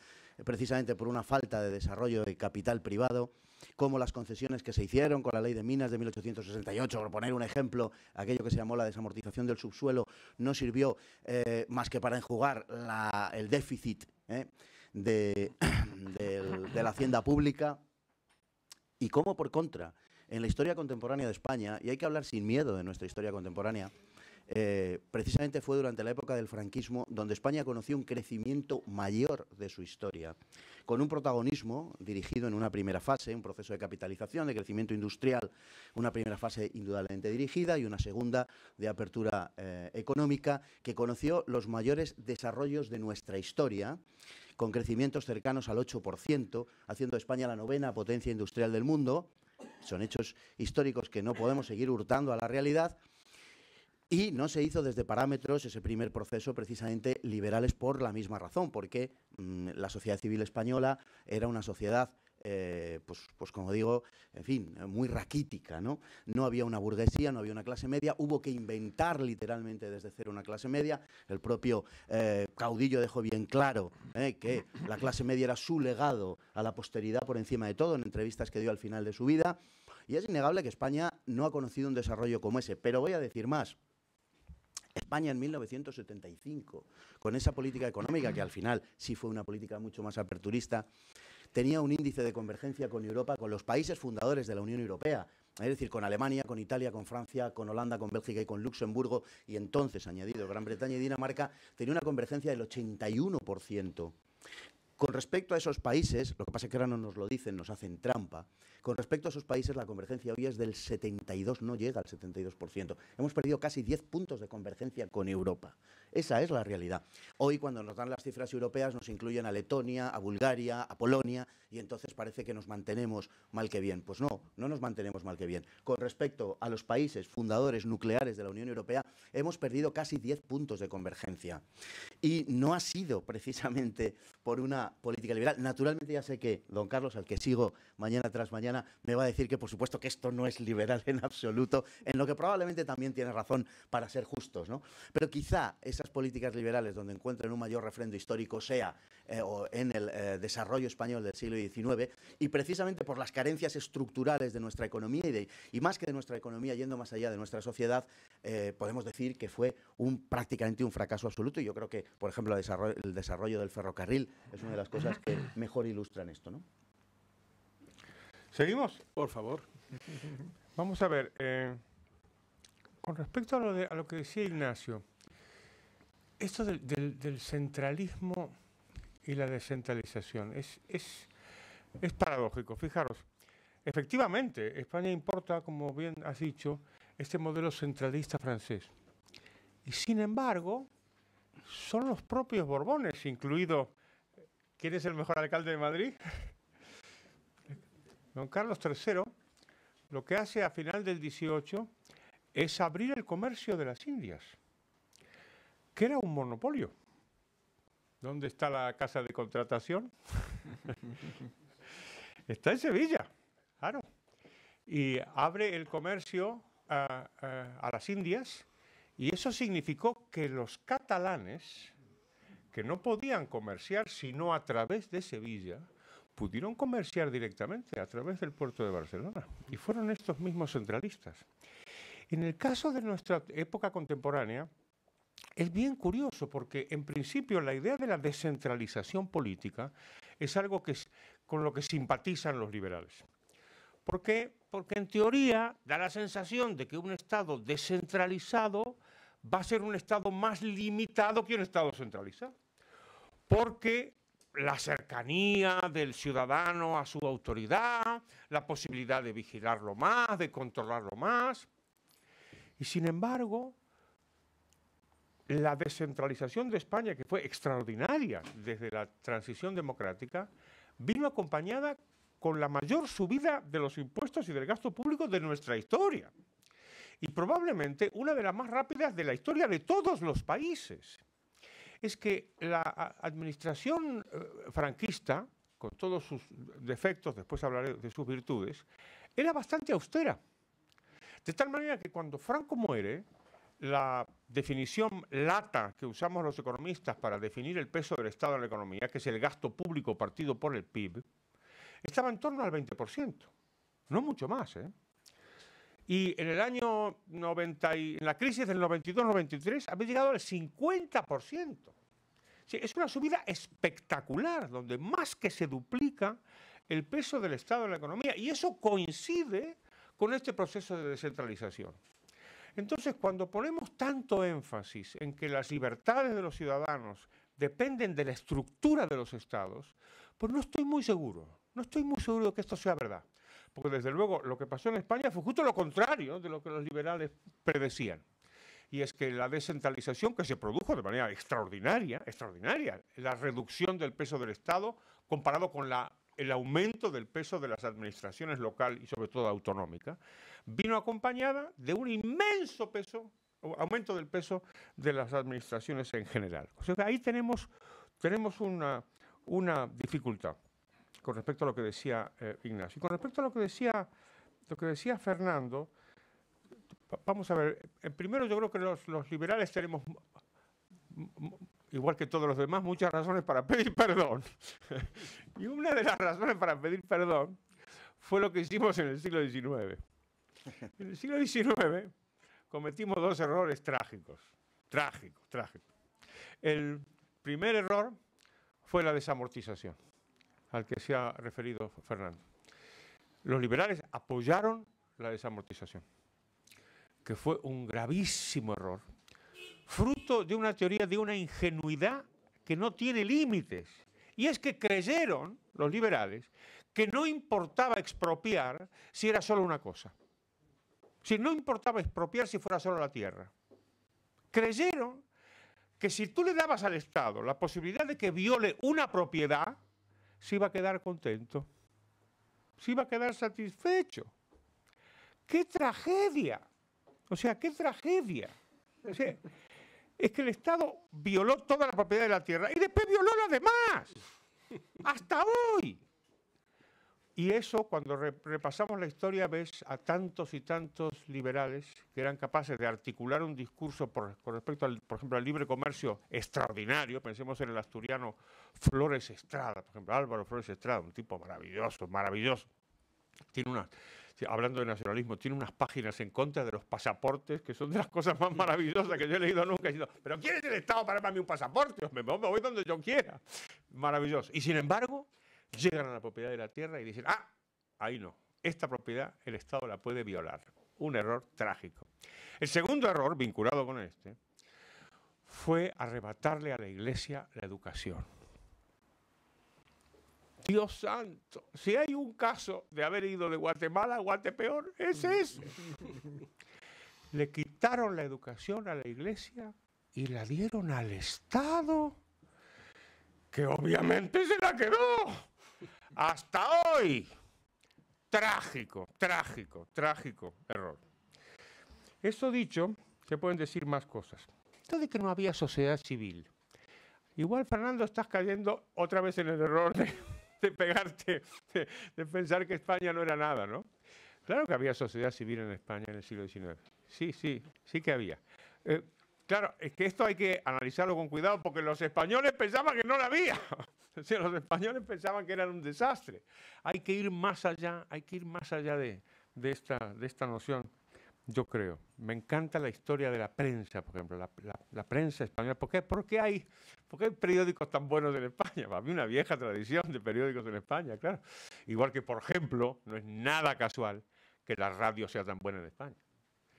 precisamente por una falta de desarrollo de capital privado, como las concesiones que se hicieron con la Ley de Minas de 1868, por poner un ejemplo, aquello que se llamó la desamortización del subsuelo, no sirvió más que para enjugar el déficit de la hacienda pública, y cómo, por contra, en la historia contemporánea de España, y hay que hablar sin miedo de nuestra historia contemporánea, precisamente fue durante la época del franquismo donde España conoció un crecimiento mayor de su historia, con un protagonismo dirigido en una primera fase, un proceso de capitalización, de crecimiento industrial, una primera fase indudablemente dirigida y una segunda de apertura económica que conoció los mayores desarrollos de nuestra historia, con crecimientos cercanos al 8%, haciendo de España la 9ª potencia industrial del mundo. Son hechos históricos que no podemos seguir hurtando a la realidad. Y no se hizo desde parámetros ese primer proceso precisamente liberales por la misma razón, porque la sociedad civil española era una sociedad, pues como digo, en fin, muy raquítica, ¿no? No había una burguesía, no había una clase media, hubo que inventar literalmente desde cero una clase media. El propio Caudillo dejó bien claro que la clase media era su legado a la posteridad por encima de todo en entrevistas que dio al final de su vida. Y es innegable que España no ha conocido un desarrollo como ese, pero voy a decir más. España en 1975, con esa política económica, que al final sí fue una política mucho más aperturista, tenía un índice de convergencia con Europa, con los países fundadores de la Unión Europea, es decir, con Alemania, con Italia, con Francia, con Holanda, con Bélgica y con Luxemburgo, y entonces, añadido Gran Bretaña y Dinamarca, tenía una convergencia del 81%. Con respecto a esos países, lo que pasa es que ahora no nos lo dicen, nos hacen trampa, con respecto a esos países la convergencia hoy es del 72%, no llega al 72%. Hemos perdido casi 10 puntos de convergencia con Europa. Esa es la realidad. Hoy, cuando nos dan las cifras europeas, nos incluyen a Letonia, a Bulgaria, a Polonia, y entonces parece que nos mantenemos mal que bien. Pues no, no nos mantenemos mal que bien. Con respecto a los países fundadores nucleares de la Unión Europea, hemos perdido casi 10 puntos de convergencia. Y no ha sido precisamente por una política liberal. Naturalmente ya sé que don Carlos, al que sigo mañana tras mañana, me va a decir que por supuesto que esto no es liberal en absoluto, en lo que probablemente también tiene razón para ser justos, ¿no? Pero quizá esas políticas liberales donde encuentren un mayor refrendo histórico sea o en el desarrollo español del siglo XIX, y precisamente por las carencias estructurales de nuestra economía y más que de nuestra economía, yendo más allá de nuestra sociedad, podemos decir que fue prácticamente un fracaso absoluto. Y yo creo que, por ejemplo, el desarrollo del ferrocarril es una de las cosas que mejor ilustran esto, ¿no? ¿Seguimos? Por favor. Vamos a ver, con respecto a lo que decía Ignacio, esto del centralismo y la descentralización es paradójico. Fijaros, efectivamente, España importa, como bien has dicho, este modelo centralista francés. Y sin embargo, son los propios Borbones, incluido, ¿quién es el mejor alcalde de Madrid? Don Carlos III, lo que hace a final del 18 es abrir el comercio de las Indias, que era un monopolio. ¿Dónde está la casa de contratación? Está en Sevilla, claro. Y abre el comercio a las Indias, y eso significó que los catalanes, que no podían comerciar sino a través de Sevilla, pudieron comerciar directamente a través del puerto de Barcelona. Y fueron estos mismos centralistas. En el caso de nuestra época contemporánea, es bien curioso porque, en principio, la idea de la descentralización política es algo con lo que simpatizan los liberales. ¿Por qué? Porque, en teoría, da la sensación de que un Estado descentralizado va a ser un Estado más limitado que un Estado centralizado. Porque la cercanía del ciudadano a su autoridad, la posibilidad de vigilarlo más, de controlarlo más. Y sin embargo, la descentralización de España, que fue extraordinaria desde la transición democrática, vino acompañada con la mayor subida de los impuestos y del gasto público de nuestra historia. Y probablemente una de las más rápidas de la historia de todos los países. Es que la administración franquista, con todos sus defectos, después hablaré de sus virtudes, era bastante austera. De tal manera que cuando Franco muere, la definición lata que usamos los economistas para definir el peso del Estado en la economía, que es el gasto público partido por el PIB, estaba en torno al 20%, no mucho más, ¿eh? Y en el año 90, en la crisis del 92-93, había llegado al 50%. Sí, es una subida espectacular, donde más que se duplica el peso del Estado en la economía. Y eso coincide con este proceso de descentralización. Entonces, cuando ponemos tanto énfasis en que las libertades de los ciudadanos dependen de la estructura de los Estados, Pues no estoy muy seguro. No estoy muy seguro de que esto sea verdad. Porque desde luego lo que pasó en España fue justo lo contrario de lo que los liberales predecían. Y es que la descentralización que se produjo de manera extraordinaria, la reducción del peso del Estado comparado con el aumento del peso de las administraciones local y sobre todo autonómica, vino acompañada de un inmenso aumento del peso de las administraciones en general. O sea que ahí tenemos una dificultad con respecto a lo que decía Ignacio. Y con respecto a lo que decía Fernando, vamos a ver, primero yo creo que los liberales tenemos, igual que todos los demás, muchas razones para pedir perdón. Y una de las razones para pedir perdón fue lo que hicimos en el siglo XIX. En el siglo XIX cometimos dos errores trágicos. El primer error fue la desamortización, al que se ha referido Fernando. Los liberales apoyaron la desamortización, que fue un gravísimo error, fruto de una teoría de una ingenuidad que no tiene límites. Y es que creyeron, los liberales, que no importaba expropiar si era solo una cosa. Si no importaba expropiar si fuera solo la tierra. Creyeron que si tú le dabas al Estado la posibilidad de que viole una propiedad, se iba a quedar contento, se iba a quedar satisfecho. ¡Qué tragedia! O sea, ¡qué tragedia! O sea, es que el Estado violó toda la propiedad de la tierra y después violó las demás. ¡Hasta hoy! Y eso, cuando repasamos la historia, ves a tantos y tantos liberales que eran capaces de articular un discurso con respecto, por ejemplo, al libre comercio extraordinario. Pensemos en el asturiano Flores Estrada, por ejemplo, Álvaro Flores Estrada, un tipo maravilloso, maravilloso. Tiene hablando de nacionalismo, tiene unas páginas en contra de los pasaportes, que son de las cosas más maravillosas que yo he leído nunca. He dicho, ¿pero quién es el Estado para darme un pasaporte? Me voy donde yo quiera. Maravilloso. Y sin embargo, llegan a la propiedad de la tierra y dicen, ahí no, esta propiedad el Estado la puede violar. Un error trágico. El segundo error, vinculado con este, fue arrebatarle a la Iglesia la educación. Dios santo, si hay un caso de haber ido de Guatemala a Guatepeor, es ese. Le quitaron la educación a la Iglesia y la dieron al Estado, que obviamente se la quedó. Hasta hoy. Trágico error. Eso dicho, se pueden decir más cosas. Esto de que no había sociedad civil. Igual, Fernando, estás cayendo otra vez en el error de pegarte, de pensar que España no era nada, ¿no? Claro que había sociedad civil en España en el siglo XIX. Sí que había. Claro, es que esto hay que analizarlo con cuidado porque los españoles pensaban que no la había. O sea, los españoles pensaban que era un desastre. Hay que ir más allá, de esta noción, yo creo. Me encanta la historia de la prensa, por ejemplo, la prensa española. ¿Por qué hay periódicos tan buenos en España? Había una vieja tradición de periódicos en España, claro. Igual que, por ejemplo, no es nada casual que la radio sea tan buena en España.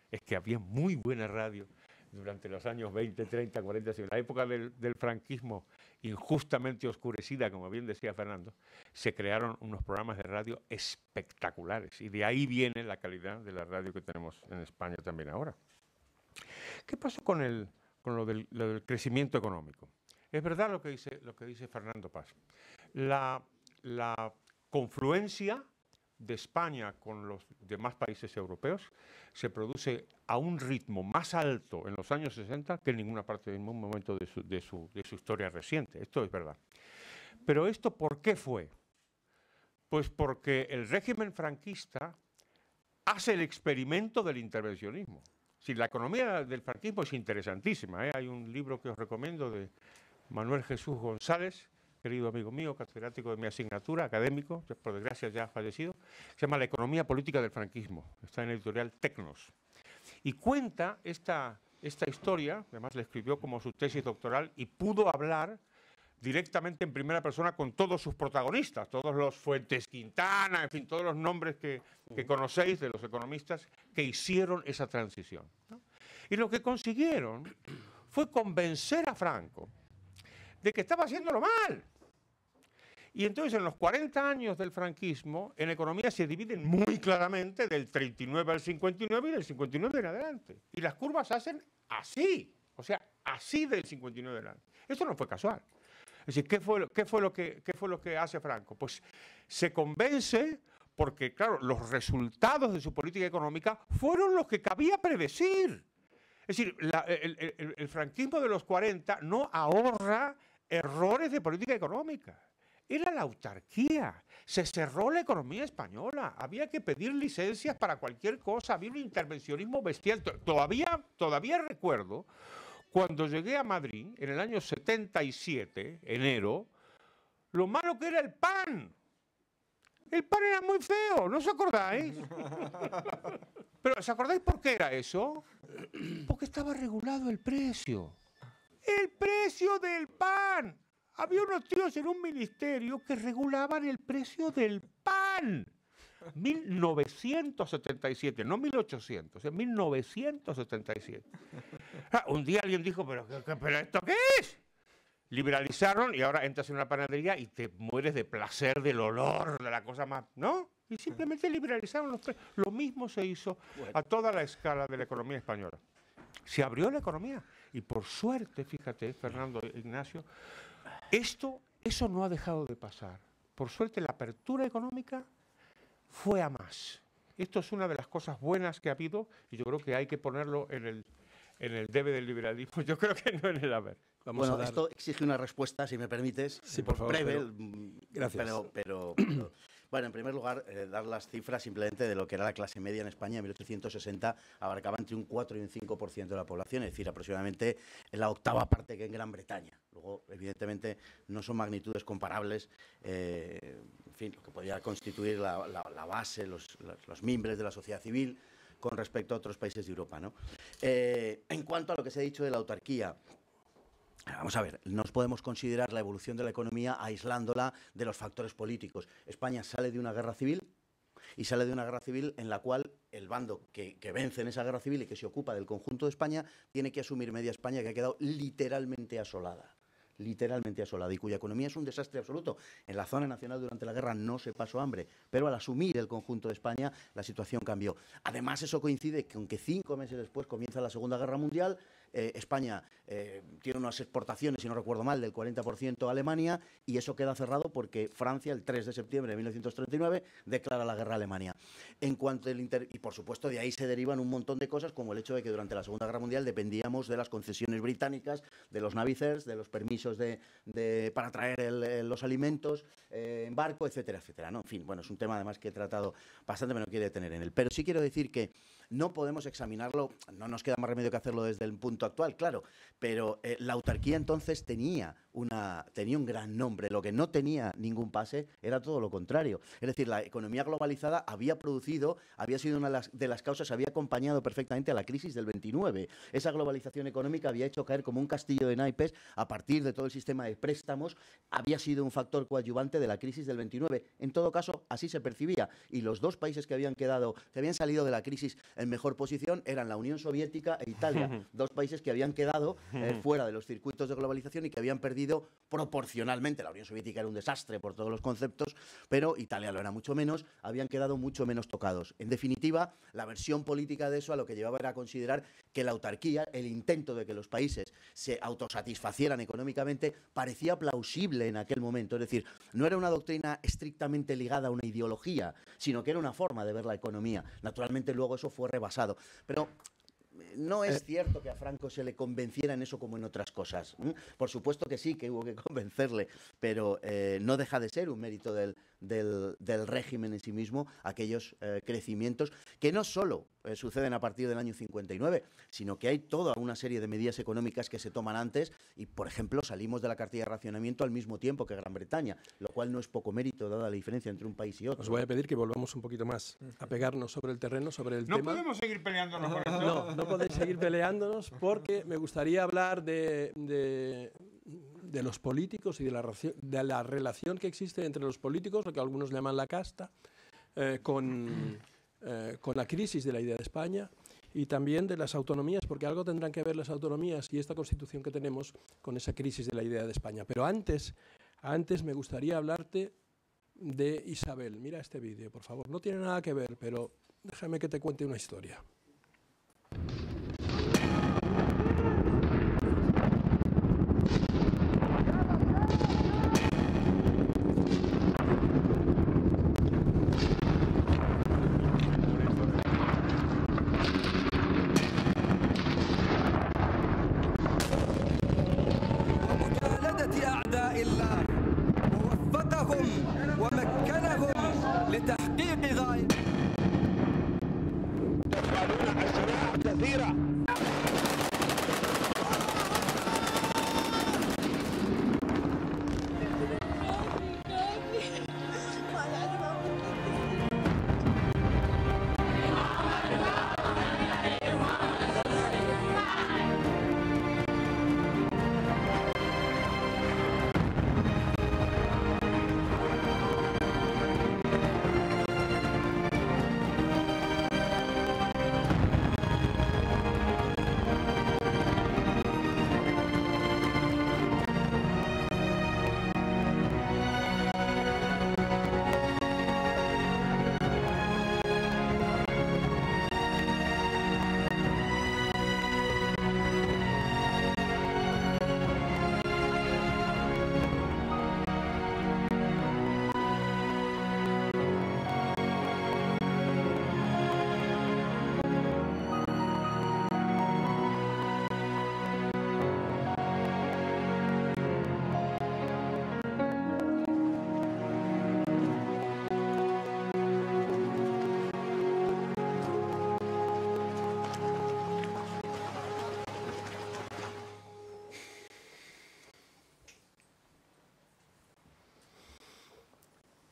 Es que había muy buena radio durante los años 20, 30, 40, en la época del franquismo injustamente oscurecida, como bien decía Fernando, se crearon unos programas de radio espectaculares y de ahí viene la calidad de la radio que tenemos en España también ahora. ¿Qué pasó con lo del crecimiento económico? Es verdad lo que dice Fernando Paz. La confluencia de España con los demás países europeos se produce a un ritmo más alto en los años 60 que en ninguna parte, en ningún momento de su historia reciente. Esto es verdad. Pero ¿esto por qué fue? Pues porque el régimen franquista hace el experimento del intervencionismo. Si la economía del franquismo es interesantísima, ¿eh? Hay un libro que os recomiendo de Manuel Jesús González, querido amigo mío, catedrático de mi asignatura, académico, por desgracia ya fallecido, se llama La economía política del franquismo. Está en la editorial Tecnos. Y cuenta esta historia, además le escribió como su tesis doctoral y pudo hablar directamente en primera persona con todos sus protagonistas, todos los Fuentes Quintana, en fin, todos los nombres que conocéis de los economistas que hicieron esa transición, ¿no? Y lo que consiguieron fue convencer a Franco de que estaba haciéndolo mal Y entonces en los 40 años del franquismo, en economía se dividen muy claramente del 39 al 59 y del 59 en adelante. Y las curvas hacen así, o sea, así del 59 en adelante. Esto no fue casual. Es decir, ¿qué fue lo que hace Franco? Pues se convence porque, claro, los resultados de su política económica fueron los que cabía predecir. Es decir, el franquismo de los 40 no ahorra errores de política económica. Era la autarquía. Se cerró la economía española. Había que pedir licencias para cualquier cosa. Había un intervencionismo bestial. Todavía recuerdo cuando llegué a Madrid en el año 77, enero, lo malo que era el pan. El pan era muy feo, ¿no os acordáis? Pero ¿os acordáis por qué era eso? Porque estaba regulado el precio. ¡El precio del pan! Había unos tíos en un ministerio que regulaban el precio del pan. 1977, no 1800, en 1977. Un día alguien dijo, ¿pero esto qué es? Liberalizaron y ahora entras en una panadería y te mueres de placer del olor, de la cosa más, ¿no? Y simplemente liberalizaron los precios. Lo mismo se hizo a toda la escala de la economía española. Se abrió la economía y por suerte, fíjate, Fernando, Ignacio, eso no ha dejado de pasar. Por suerte la apertura económica fue a más. Esto es una de las cosas buenas que ha habido y yo creo que hay que ponerlo en el debe del liberalismo. Yo creo que no en el haber. Bueno, esto exige una respuesta, si me permites. Sí, por favor. Breve, Gracias. Pero bueno, en primer lugar, dar las cifras simplemente de lo que era la clase media en España en 1860, abarcaba entre un 4 y un 5% de la población, es decir, aproximadamente la octava parte que en Gran Bretaña. Luego, evidentemente, no son magnitudes comparables, en fin, lo que podría constituir la base, los mimbres de la sociedad civil con respecto a otros países de Europa, ¿no? En cuanto a lo que se ha dicho de la autarquía, vamos a ver, no podemos considerar la evolución de la economía aislándola de los factores políticos. España sale de una guerra civil y sale de una guerra civil en la cual el bando que vence en esa guerra civil y que se ocupa del conjunto de España tiene que asumir media España que ha quedado literalmente asolada y cuya economía es un desastre absoluto. En la zona nacional durante la guerra no se pasó hambre, pero al asumir el conjunto de España la situación cambió. Además, eso coincide con que 5 meses después comienza la Segunda Guerra Mundial. España tiene unas exportaciones, si no recuerdo mal, del 40% a Alemania, y eso queda cerrado porque Francia, el 3 de septiembre de 1939, declara la guerra a Alemania. En cuanto y por supuesto de ahí se derivan un montón de cosas, como el hecho de que durante la Segunda Guerra Mundial dependíamos de las concesiones británicas, de los Navy Fares, de los permisos para traer los alimentos en barco, etcétera, etcétera, ¿no? En fin, bueno, es un tema además que he tratado bastante, pero no quiero detener en él. Pero sí quiero decir que no podemos examinarlo, no nos queda más remedio que hacerlo desde el punto actual, claro, pero la autarquía entonces tenía un gran nombre. Lo que no tenía ningún pase era todo lo contrario. Es decir, la economía globalizada había sido una de las causas, había acompañado perfectamente a la crisis del 29. Esa globalización económica había hecho caer como un castillo de naipes a partir de todo el sistema de préstamos, había sido un factor coadyuvante de la crisis del 29. En todo caso, así se percibía. Y los dos países que habían salido de la crisis en mejor posición eran la Unión Soviética e Italia, dos países que habían quedado fuera de los circuitos de globalización y que habían perdido proporcionalmente. La Unión Soviética era un desastre por todos los conceptos, pero Italia lo era mucho menos, habían quedado mucho menos tocados. En definitiva, la versión política de eso a lo que llevaba era a considerar que la autarquía, el intento de que los países se autosatisfacieran económicamente, parecía plausible en aquel momento. Es decir, no era una doctrina estrictamente ligada a una ideología, sino que era una forma de ver la economía. Naturalmente luego eso fue rebasado. Pero no es cierto que a Franco se le convenciera en eso como en otras cosas. Por supuesto que sí, que hubo que convencerle, pero no deja de ser un mérito del régimen en sí mismo aquellos crecimientos que no solo suceden a partir del año 59, sino que hay toda una serie de medidas económicas que se toman antes y, por ejemplo, salimos de la cartilla de racionamiento al mismo tiempo que Gran Bretaña, lo cual no es poco mérito dada la diferencia entre un país y otro. Os voy a pedir que volvamos un poquito más a pegarnos sobre el terreno, sobre el tema. No podemos seguir peleándonos con esto. No podéis seguir peleándonos porque me gustaría hablar de los políticos y de la relación que existe entre los políticos, lo que algunos llaman la casta, con la crisis de la idea de España y también de las autonomías, porque algo tendrán que ver las autonomías y esta Constitución que tenemos con esa crisis de la idea de España. Pero antes Antes me gustaría hablarte de Isabel. Mira este vídeo, por favor. No tiene nada que ver, pero déjame que te cuente una historia.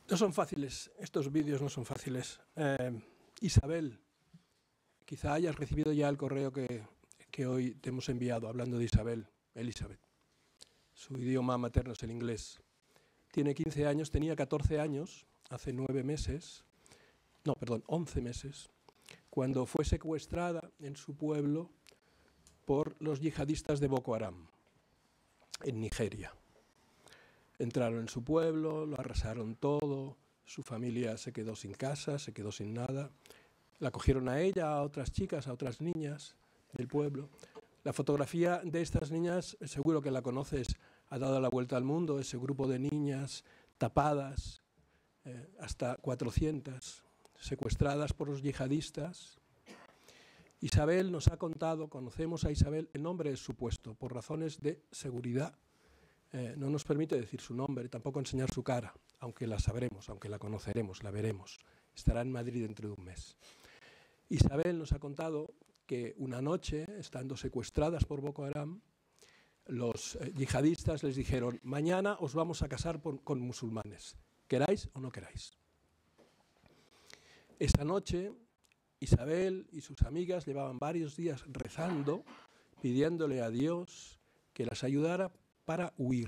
No son fáciles, estos vídeos no son fáciles. Isabel, quizá hayas recibido ya el correo que hoy te hemos enviado hablando de Isabel, Elizabeth. Su idioma materno es el inglés. Tiene 15 años, tenía 14 años, hace 11 meses, cuando fue secuestrada en su pueblo por los yihadistas de Boko Haram, en Nigeria. Entraron en su pueblo, lo arrasaron todo, su familia se quedó sin casa, se quedó sin nada. La cogieron a ella, a otras chicas, a otras niñas del pueblo. La fotografía de estas niñas, seguro que la conoces, ha dado la vuelta al mundo, ese grupo de niñas tapadas, hasta 400, secuestradas por los yihadistas. Isabel nos ha contado, conocemos a Isabel, el nombre es supuesto, por razones de seguridad. No nos permite decir su nombre, tampoco enseñar su cara, aunque la sabremos, aunque la conoceremos, la veremos. Estará en Madrid dentro de un mes. Isabel nos ha contado que una noche, estando secuestradas por Boko Haram, los yihadistas les dijeron: mañana os vamos a casar con musulmanes, queráis o no queráis. Esa noche, Isabel y sus amigas llevaban varios días rezando, pidiéndole a Dios que las ayudara para huir.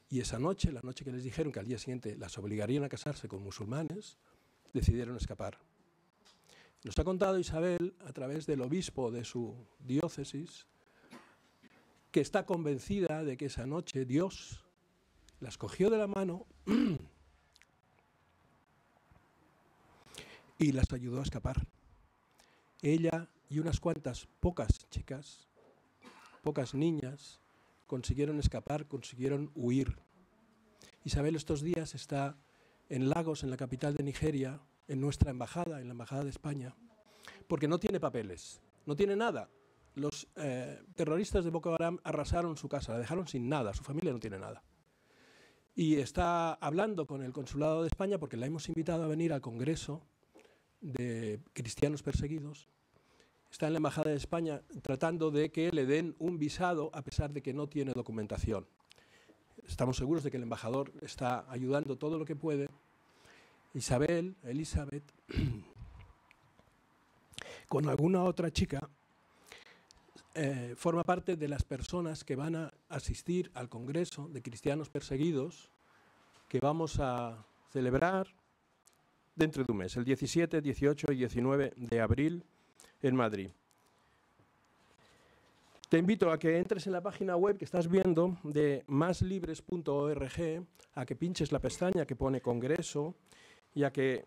Y esa noche, la noche que les dijeron que al día siguiente las obligarían a casarse con musulmanes, decidieron escapar. Nos ha contado Isabel, a través del obispo de su diócesis, que está convencida de que esa noche Dios las cogió de la mano y las ayudó a escapar. Ella y unas cuantas, pocas chicas, pocas niñas, consiguieron escapar, consiguieron huir. Isabel estos días está en Lagos, en la capital de Nigeria, en nuestra embajada, en la embajada de España, porque no tiene papeles, no tiene nada. Los terroristas de Boko Haram arrasaron su casa, la dejaron sin nada, su familia no tiene nada. Y está hablando con el Consulado de España porque la hemos invitado a venir al Congreso de Cristianos Perseguidos. Está en la Embajada de España tratando de que le den un visado a pesar de que no tiene documentación. Estamos seguros de que el embajador está ayudando todo lo que puede. Isabel, Elizabeth, con alguna otra chica, forma parte de las personas que van a asistir al Congreso de Cristianos Perseguidos que vamos a celebrar dentro de un mes, el 17, 18 y 19 de abril en Madrid. Te invito a que entres en la página web que estás viendo de maslibres.org, a que pinches la pestaña que pone Congreso y a que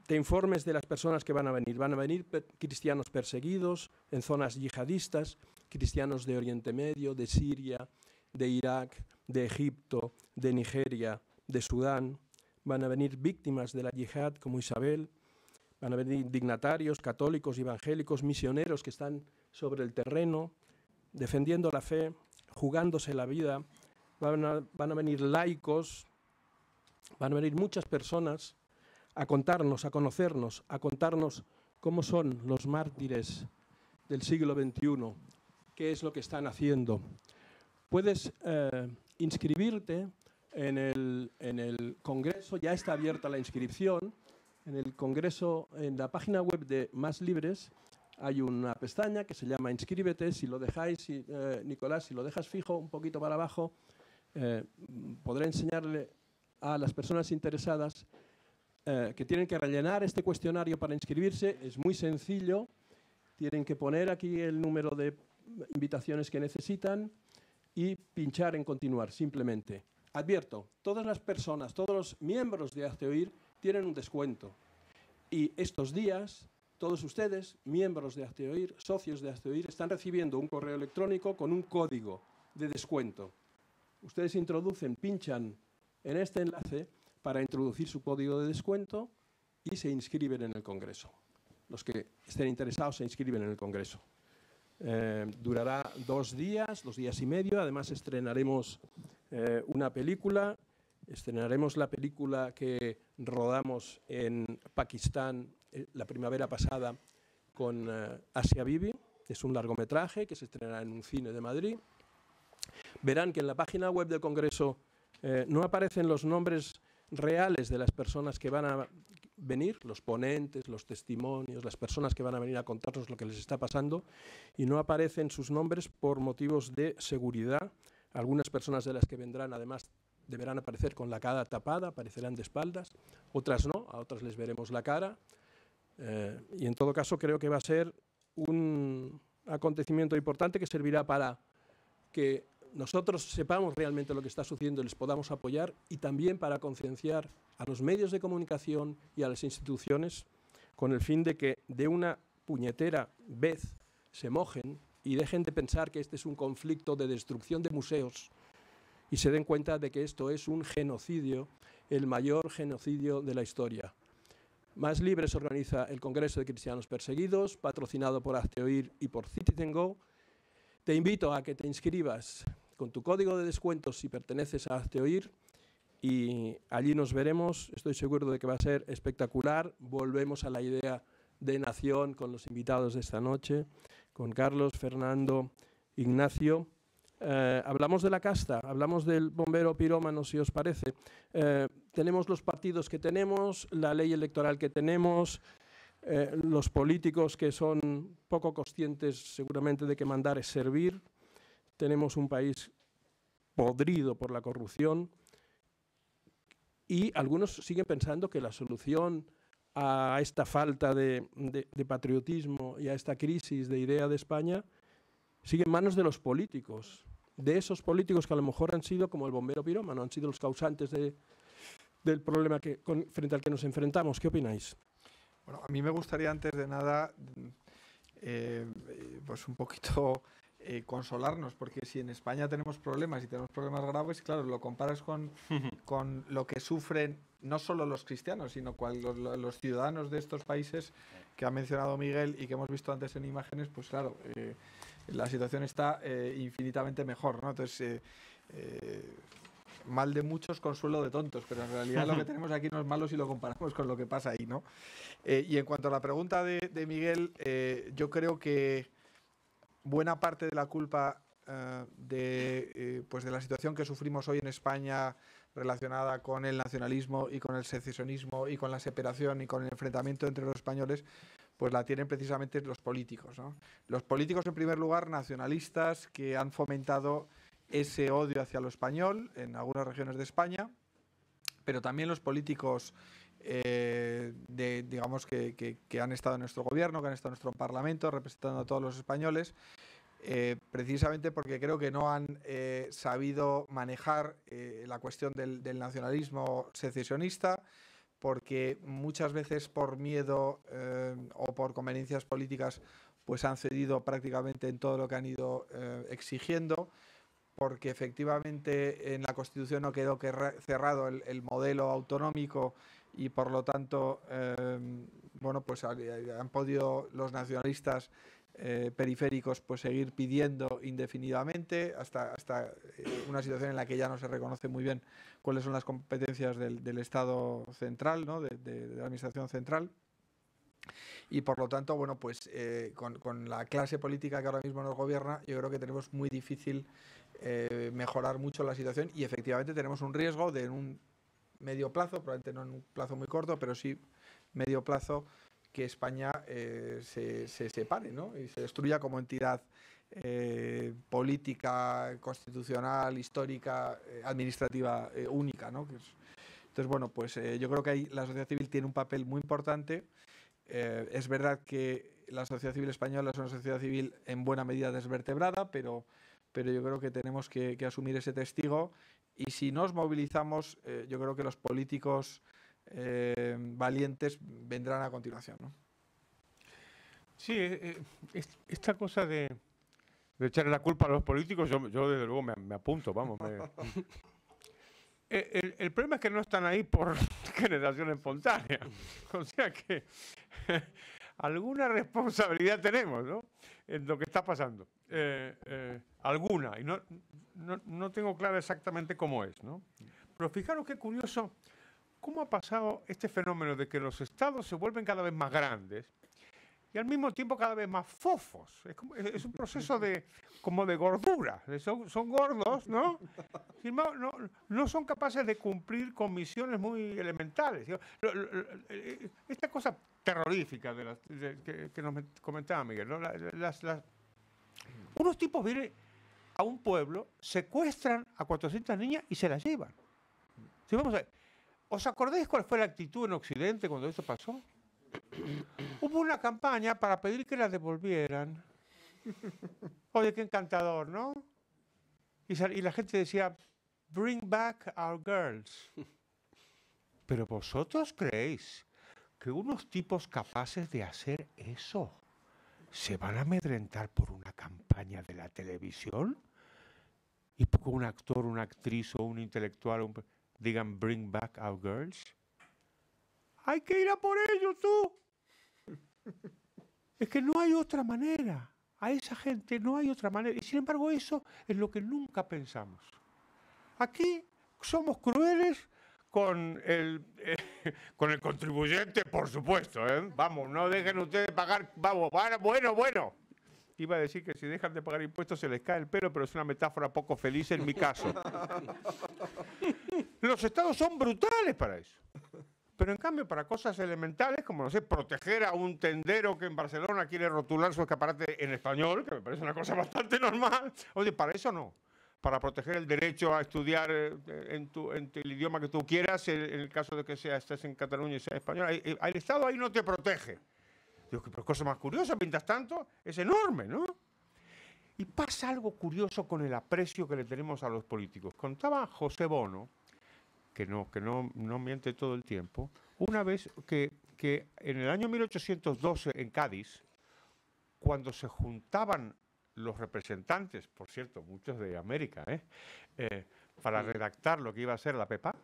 te informes de las personas que van a venir. Van a venir cristianos perseguidos en zonas yihadistas, cristianos de Oriente Medio, de Siria, de Irak, de Egipto, de Nigeria, de Sudán. Van a venir víctimas de la yihad como Isabel. Van a venir dignatarios, católicos, evangélicos, misioneros que están sobre el terreno, defendiendo la fe, jugándose la vida. Van a venir laicos, van a venir muchas personas a contarnos, a conocernos, a contarnos cómo son los mártires del siglo XXI, qué es lo que están haciendo. Puedes inscribirte en el Congreso, ya está abierta la inscripción. En el Congreso, en la página web de Más Libres, hay una pestaña que se llama Inscríbete. Si lo dejáis, Nicolás, si lo dejas fijo un poquito para abajo, podré enseñarle a las personas interesadas que tienen que rellenar este cuestionario para inscribirse. Es muy sencillo. Tienen que poner aquí el número de invitaciones que necesitan y pinchar en continuar, simplemente. Advierto, todas las personas, todos los miembros de Hazte Oír tienen un descuento. Y estos días, todos ustedes, miembros de Hazte Oír, socios de Hazte Oír, están recibiendo un correo electrónico con un código de descuento. Ustedes introducen, pinchan en este enlace para introducir su código de descuento y se inscriben en el Congreso. Los que estén interesados se inscriben en el Congreso. Durará 2 días, 2 días y medio. Además estrenaremos una película. Estrenaremos la película que rodamos en Pakistán la primavera pasada con Asia Bibi. Es un largometraje que se estrenará en un cine de Madrid. Verán que en la página web del Congreso no aparecen los nombres reales de las personas que van a venir, los ponentes, los testimonios, las personas que van a venir a contarnos lo que les está pasando, y no aparecen sus nombres por motivos de seguridad. Algunas personas de las que vendrán, además, deberán aparecer con la cara tapada, aparecerán de espaldas, otras no, a otras les veremos la cara, y en todo caso creo que va a ser un acontecimiento importante que servirá para que nosotros sepamos realmente lo que está sucediendo y les podamos apoyar, y también para concienciar a los medios de comunicación y a las instituciones con el fin de que de una puñetera vez se mojen y dejen de pensar que este es un conflicto de destrucción de museos y se den cuenta de que esto es un genocidio, el mayor genocidio de la historia. Más Libres organiza el Congreso de Cristianos Perseguidos, patrocinado por Hazte Oír y por Citizen Go. Te invito a que te inscribas con tu código de descuento si perteneces a Hazte Oír, y allí nos veremos. Estoy seguro de que va a ser espectacular. Volvemos a la idea de nación con los invitados de esta noche, con Carlos, Fernando, Ignacio. Hablamos de la casta, hablamos del bombero pirómano, si os parece. Tenemos los partidos que tenemos, la ley electoral que tenemos, los políticos que son poco conscientes seguramente de que mandar es servir. Tenemos un país podrido por la corrupción y algunos siguen pensando que la solución a esta falta de patriotismo y a esta crisis de idea de España sigue en manos de los políticos, de esos políticos que a lo mejor han sido como el bombero pirómano, han sido los causantes del problema frente al que nos enfrentamos. ¿Qué opináis? Bueno, a mí me gustaría antes de nada pues un poquito consolarnos, porque si en España tenemos problemas y tenemos problemas graves, claro, lo comparas con lo que sufren no solo los cristianos, sino los ciudadanos de estos países que ha mencionado Miguel y que hemos visto antes en imágenes, pues claro, la situación está infinitamente mejor, ¿no? Entonces, mal de muchos, consuelo de tontos, pero en realidad lo que tenemos aquí no es malo si lo comparamos con lo que pasa ahí, ¿no? Y en cuanto a la pregunta de Miguel, yo creo que buena parte de la culpa pues de la situación que sufrimos hoy en España relacionada con el nacionalismo y con el secesionismo y con la separación y con el enfrentamiento entre los españoles, pues la tienen precisamente los políticos, ¿no? Los políticos, en primer lugar, nacionalistas, que han fomentado ese odio hacia lo español en algunas regiones de España, pero también los políticos digamos que han estado en nuestro gobierno, que han estado en nuestro parlamento representando a todos los españoles, precisamente porque creo que no han sabido manejar la cuestión del nacionalismo secesionista, porque muchas veces por miedo o por conveniencias políticas pues han cedido prácticamente en todo lo que han ido exigiendo, porque efectivamente en la Constitución no quedó cerrado el modelo autonómico y por lo tanto bueno, pues han podido los nacionalistas periféricos pues seguir pidiendo indefinidamente hasta una situación en la que ya no se reconoce muy bien cuáles son las competencias del Estado central, ¿no? de la administración central. Y por lo tanto, bueno, pues con la clase política que ahora mismo nos gobierna, yo creo que tenemos muy difícil mejorar mucho la situación, y efectivamente tenemos un riesgo de en un medio plazo, probablemente no en un plazo muy corto, pero sí medio plazo, que España se separe, ¿no? Y se destruya como entidad política, constitucional, histórica, administrativa única, ¿no? Entonces, bueno, pues yo creo que ahí la sociedad civil tiene un papel muy importante. Es verdad que la sociedad civil española es una sociedad civil en buena medida desvertebrada, pero yo creo que tenemos que asumir ese testigo, y si nos movilizamos, yo creo que los políticos valientes vendrán a continuación, ¿no? Sí, esta cosa de echarle la culpa a los políticos, yo desde luego me apunto, vamos. El problema es que no están ahí por generación espontánea. O sea que alguna responsabilidad tenemos, ¿no?, en lo que está pasando. Alguna, y no tengo claro exactamente cómo es, ¿no? Pero fijaros qué curioso cómo ha pasado este fenómeno de que los estados se vuelven cada vez más grandes y al mismo tiempo cada vez más fofos. Es un proceso como de gordura. Son gordos, ¿no? No son capaces de cumplir con misiones muy elementales. Esta cosa terrorífica que nos comentaba Miguel, ¿no? Unos tipos vienen a un pueblo, secuestran a 400 niñas y se las llevan. Sí, vamos a ver. ¿Os acordáis cuál fue la actitud en Occidente cuando esto pasó? Hubo una campaña para pedir que las devolvieran. Oye, qué encantador, ¿no? Y la gente decía, bring back our girls. Pero vosotros creéis que unos tipos capaces de hacer eso se van a amedrentar por una campaña de la televisión y porque un actor, una actriz o un intelectual digan bring back our girls? Hay que ir a por ellos, tú. Es que no hay otra manera. A esa gente no hay otra manera. Y sin embargo eso es lo que nunca pensamos. Aquí somos crueles con el contribuyente, por supuesto, ¿eh? Vamos, no dejen ustedes pagar. Vamos, bueno. Iba a decir que si dejan de pagar impuestos se les cae el pelo, pero es una metáfora poco feliz en mi caso. Los estados son brutales para eso. Pero en cambio, para cosas elementales, como, no sé, proteger a un tendero que en Barcelona quiere rotular su escaparate en español, que me parece una cosa bastante normal. Oye, para eso no. Para proteger el derecho a estudiar en el idioma que tú quieras, en el caso de que estés en Cataluña y seas español, el Estado ahí no te protege. Digo, pero cosa más curiosa, mientras tanto, es enorme, ¿no? Y pasa algo curioso con el aprecio que le tenemos a los políticos. Contaba José Bono, que no miente todo el tiempo, una vez que en el año 1812 en Cádiz, cuando se juntaban los representantes, por cierto, muchos de América, para redactar lo que iba a ser la PEPA,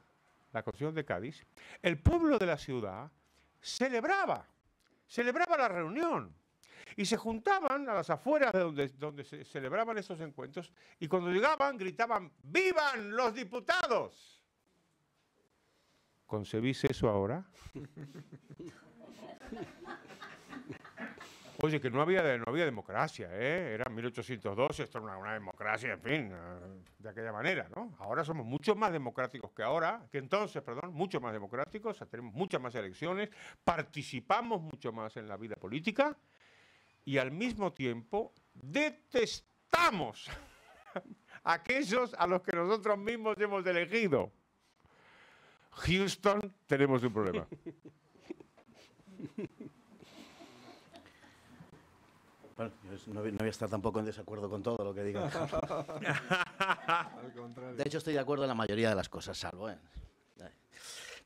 la Constitución de Cádiz, el pueblo de la ciudad celebraba la reunión. Y se juntaban a las afueras de donde se celebraban esos encuentros, y cuando llegaban gritaban ¡vivan los diputados! ¿Concebís eso ahora? Oye, que no había democracia, ¿eh? Era 1812, esto era una democracia, en fin, de aquella manera, ¿no? Ahora somos mucho más democráticos mucho más democráticos, tenemos muchas más elecciones, participamos mucho más en la vida política y al mismo tiempo detestamos a aquellos a los que nosotros mismos hemos elegido. Houston, tenemos un problema. Bueno, yo no voy a estar tampoco en desacuerdo con todo lo que diga. Al contrario. De hecho, estoy de acuerdo en la mayoría de las cosas, salvo.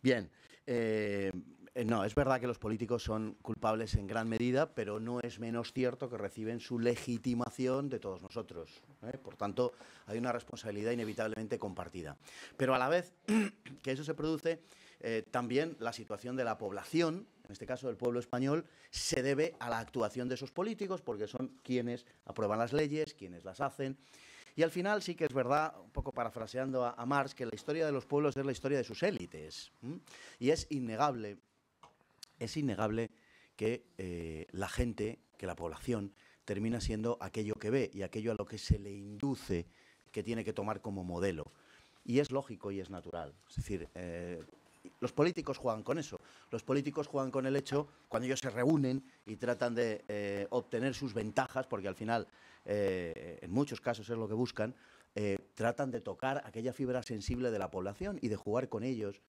Bien. No, es verdad que los políticos son culpables en gran medida, pero no es menos cierto que reciben su legitimación de todos nosotros. Por tanto, hay una responsabilidad inevitablemente compartida. Pero a la vez que eso se produce, también la situación de la población, en este caso del pueblo español, se debe a la actuación de esos políticos, porque son quienes aprueban las leyes, quienes las hacen. Y al final sí que es verdad, un poco parafraseando a Marx, que la historia de los pueblos es la historia de sus élites. Y es innegable que la gente, que la población, termina siendo aquello que ve y aquello a lo que se le induce que tiene que tomar como modelo. Y es lógico y es natural. Es decir, los políticos juegan con eso. Los políticos juegan con el hecho, cuando ellos se reúnen y tratan de obtener sus ventajas, porque al final, en muchos casos es lo que buscan, tratan de tocar aquella fibra sensible de la población y de jugar con ellos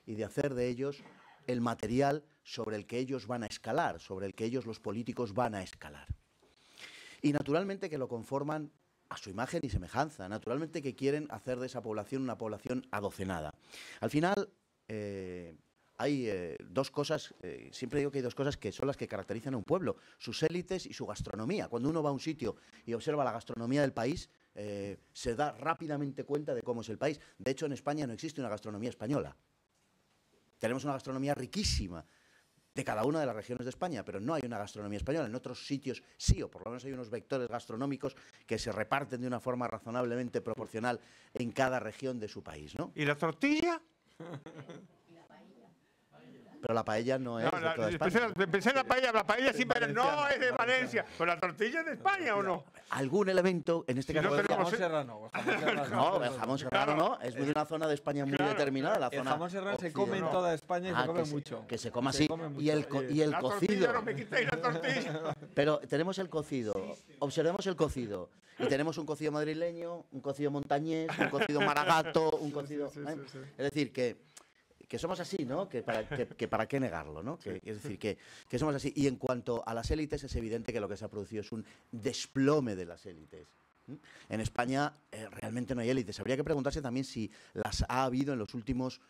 y de hacer de ellos el material sobre el que ellos van a escalar, sobre el que ellos, los políticos, van a escalar. Y naturalmente que lo conforman a su imagen y semejanza, naturalmente que quieren hacer de esa población una población adocenada. Al final, hay dos cosas, siempre digo que hay dos cosas que son las que caracterizan a un pueblo, sus élites y su gastronomía. Cuando uno va a un sitio y observa la gastronomía del país, se da rápidamente cuenta de cómo es el país. De hecho, en España no existe una gastronomía española. Tenemos una gastronomía riquísima de cada una de las regiones de España, pero no hay una gastronomía española. En otros sitios sí, o por lo menos hay unos vectores gastronómicos que se reparten de una forma razonablemente proporcional en cada región de su país, ¿no? ¿Y la tortilla? Pero la paella no es de toda España. Pensé en la paella siempre no es de Valencia. ¿Pero la tortilla es de España o no? Algún elemento, en este Si no caso... El tenemos- jamón serrano. No, el jamón serrano no, es de una zona de España muy determinada, la El zona jamón serrano se come en occidental. toda España y se come que mucho. que se coma Se así. come Y el, mucho. y el La cocido. tortilla, no me quitéis la tortilla. Pero tenemos el cocido. Observemos el cocido. Y tenemos un cocido madrileño, un cocido montañés, un cocido maragato, un cocido... sí, sí. Es decir, que somos así, ¿no? Que para qué negarlo, ¿no? Es decir, que somos así. Y en cuanto a las élites, es evidente que lo que se ha producido es un desplome de las élites. En España realmente no hay élites. Habría que preguntarse también si las ha habido en los últimos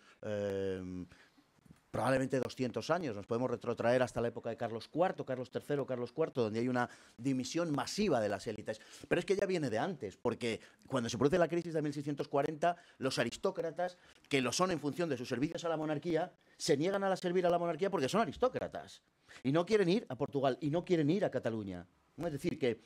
probablemente 200 años. Nos podemos retrotraer hasta la época de Carlos IV, Carlos III, Carlos IV, donde hay una dimisión masiva de las élites. Pero es que ya viene de antes, porque cuando se produce la crisis de 1640, los aristócratas, que lo son en función de sus servicios a la monarquía, se niegan a servir a la monarquía porque son aristócratas. Y no quieren ir a Portugal, y no quieren ir a Cataluña. Es decir, que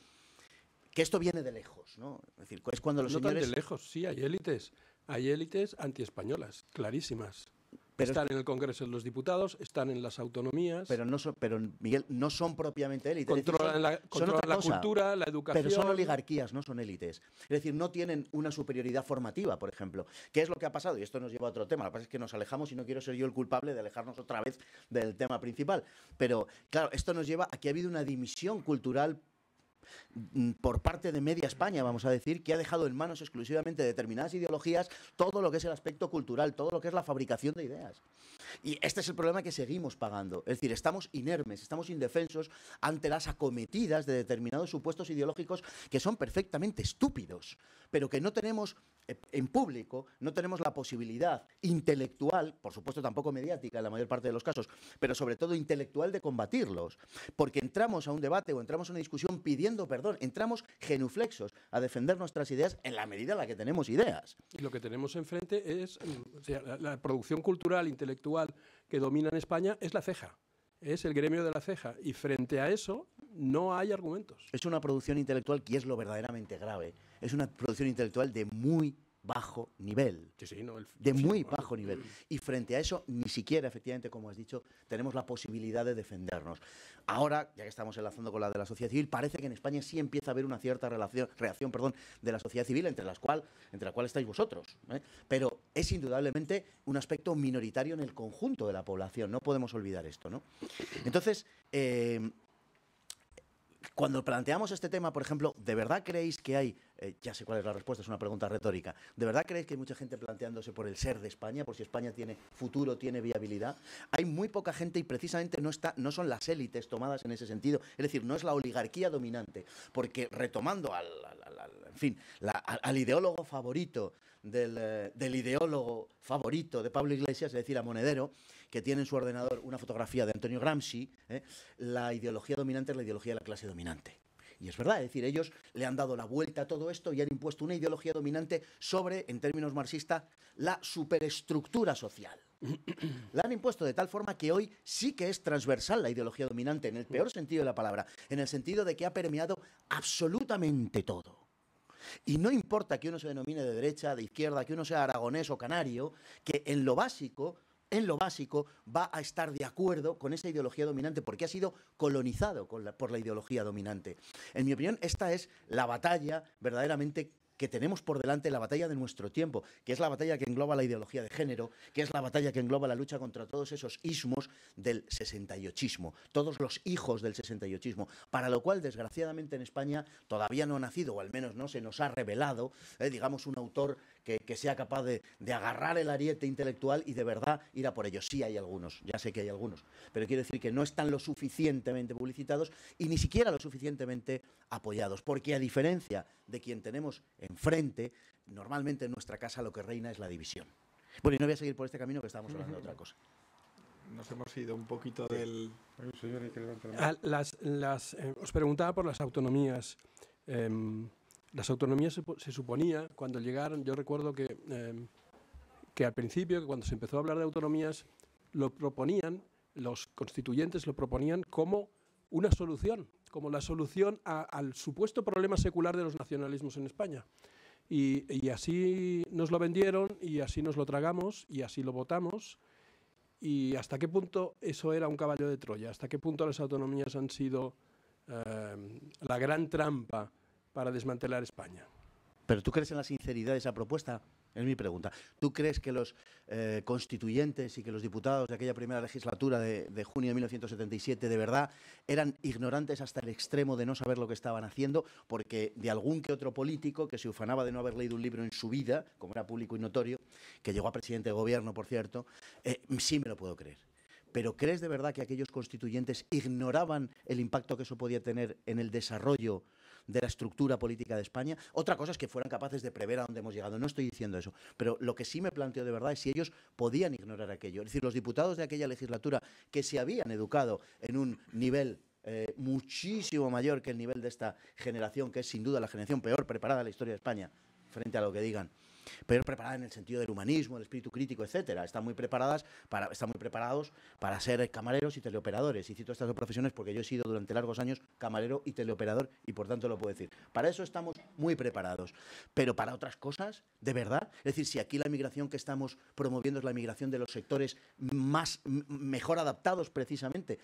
esto viene de lejos, ¿no? Es decir, es cuando los No tan señores... de lejos, sí, hay élites antiespañolas, clarísimas. Pero están en el Congreso de los Diputados, están en las autonomías, pero Miguel, no son propiamente élites. Es decir, controlan la, son controlan otra la cosa. cultura, la educación. Pero son oligarquías, no son élites. Es decir, no tienen una superioridad formativa, por ejemplo. ¿Qué es lo que ha pasado? Y esto nos lleva a otro tema. Lo que pasa es que nos alejamos y no quiero ser yo el culpable de alejarnos otra vez del tema principal. Pero, claro, esto nos lleva a que ha habido una dimisión cultural por parte de media España, vamos a decir, que ha dejado en manos exclusivamente de determinadas ideologías todo lo que es el aspecto cultural, todo lo que es la fabricación de ideas. Y este es el problema que seguimos pagando. Es decir, estamos inermes, estamos indefensos ante las acometidas de determinados supuestos ideológicos que son perfectamente estúpidos, pero que no tenemos en público, no tenemos la posibilidad intelectual, por supuesto tampoco mediática en la mayor parte de los casos, pero sobre todo intelectual de combatirlos. Porque entramos a un debate o entramos a una discusión pidiendo perdón, entramos genuflexos a defender nuestras ideas en la medida en la que tenemos ideas. Y lo que tenemos enfrente es, o sea, la producción cultural, intelectual que domina en España es la ceja, es el gremio de la ceja. Y frente a eso no hay argumentos. Es una producción intelectual que es lo verdaderamente grave. Es una producción intelectual de muy bajo nivel. Sí, sí, no, De muy bajo nivel. Y frente a eso, ni siquiera, efectivamente, como has dicho, tenemos la posibilidad de defendernos. Ahora, ya que estamos enlazando con la de la sociedad civil, parece que en España sí empieza a haber una cierta reacción de la sociedad civil, entre la cual estáis vosotros. Pero es indudablemente un aspecto minoritario en el conjunto de la población. No podemos olvidar esto, ¿no? Entonces, Cuando planteamos este tema, por ejemplo, ¿de verdad creéis que hay, ya sé cuál es la respuesta, es una pregunta retórica, ¿de verdad creéis que hay mucha gente planteándose por el ser de España, por si España tiene futuro, tiene viabilidad? Hay muy poca gente y precisamente no son las élites tomadas en ese sentido, es decir, no es la oligarquía dominante, porque retomando al ideólogo favorito del ideólogo favorito de Pablo Iglesias, es decir, a Monedero, que tiene en su ordenador una fotografía de Antonio Gramsci, la ideología dominante es la ideología de la clase dominante. Y es verdad, es decir, ellos le han dado la vuelta a todo esto y han impuesto una ideología dominante sobre, en términos marxistas, la superestructura social. La han impuesto de tal forma que hoy sí que es transversal la ideología dominante, en el peor sentido de la palabra, en el sentido de que ha permeado absolutamente todo. Y no importa que uno se denomine de derecha, de izquierda, que uno sea aragonés o canario, que en lo básico va a estar de acuerdo con esa ideología dominante porque ha sido colonizado por la ideología dominante. En mi opinión, esta es la batalla verdaderamente que tenemos por delante, la batalla de nuestro tiempo, que es la batalla que engloba la ideología de género, que es la batalla que engloba la lucha contra todos esos ismos del 68ismo, todos los hijos del 68ismo, para lo cual, desgraciadamente, en España todavía no ha nacido, o al menos no se nos ha revelado, digamos, un autor que sea capaz de agarrar el ariete intelectual y de verdad ir a por ellos. Sí hay algunos, ya sé que hay algunos, pero quiero decir que no están lo suficientemente publicitados y ni siquiera lo suficientemente apoyados, porque a diferencia de quien tenemos enfrente, normalmente en nuestra casa lo que reina es la división. Bueno, y no voy a seguir por este camino que estábamos hablando de otra cosa. Nos hemos ido un poquito del... Os preguntaba por las autonomías. Las autonomías se suponía, cuando llegaron, yo recuerdo que al principio, que cuando se empezó a hablar de autonomías, lo proponían, los constituyentes lo proponían como una solución, como la solución al supuesto problema secular de los nacionalismos en España. Y así nos lo vendieron, y así nos lo tragamos, y así lo votamos. ¿Y hasta qué punto eso era un caballo de Troya? ¿Hasta qué punto las autonomías han sido la gran trampa para desmantelar España? ¿Pero tú crees en la sinceridad de esa propuesta? Es mi pregunta. ¿Tú crees que los constituyentes y que los diputados de aquella primera legislatura de junio de 1977 de verdad eran ignorantes hasta el extremo de no saber lo que estaban haciendo? Porque de algún que otro político que se ufanaba de no haber leído un libro en su vida, como era público y notorio, que llegó a presidente de gobierno, por cierto, sí me lo puedo creer. ¿Pero crees de verdad que aquellos constituyentes ignoraban el impacto que eso podía tener en el desarrollo de la estructura política de España? Otra cosa es que fueran capaces de prever a dónde hemos llegado. No estoy diciendo eso. Pero lo que sí me planteo de verdad es si ellos podían ignorar aquello. Es decir, los diputados de aquella legislatura que se habían educado en un nivel muchísimo mayor que el nivel de esta generación, que es sin duda la generación peor preparada de la historia de España, frente a lo que digan, peor preparada en el sentido del humanismo, el espíritu crítico, etcétera. Están muy preparados para ser camareros y teleoperadores. Y cito estas dos profesiones porque yo he sido durante largos años camarero y teleoperador y por tanto lo puedo decir. Para eso estamos muy preparados. Pero para otras cosas, ¿de verdad? Es decir, si aquí la migración que estamos promoviendo es la migración de los sectores mejor adaptados precisamente,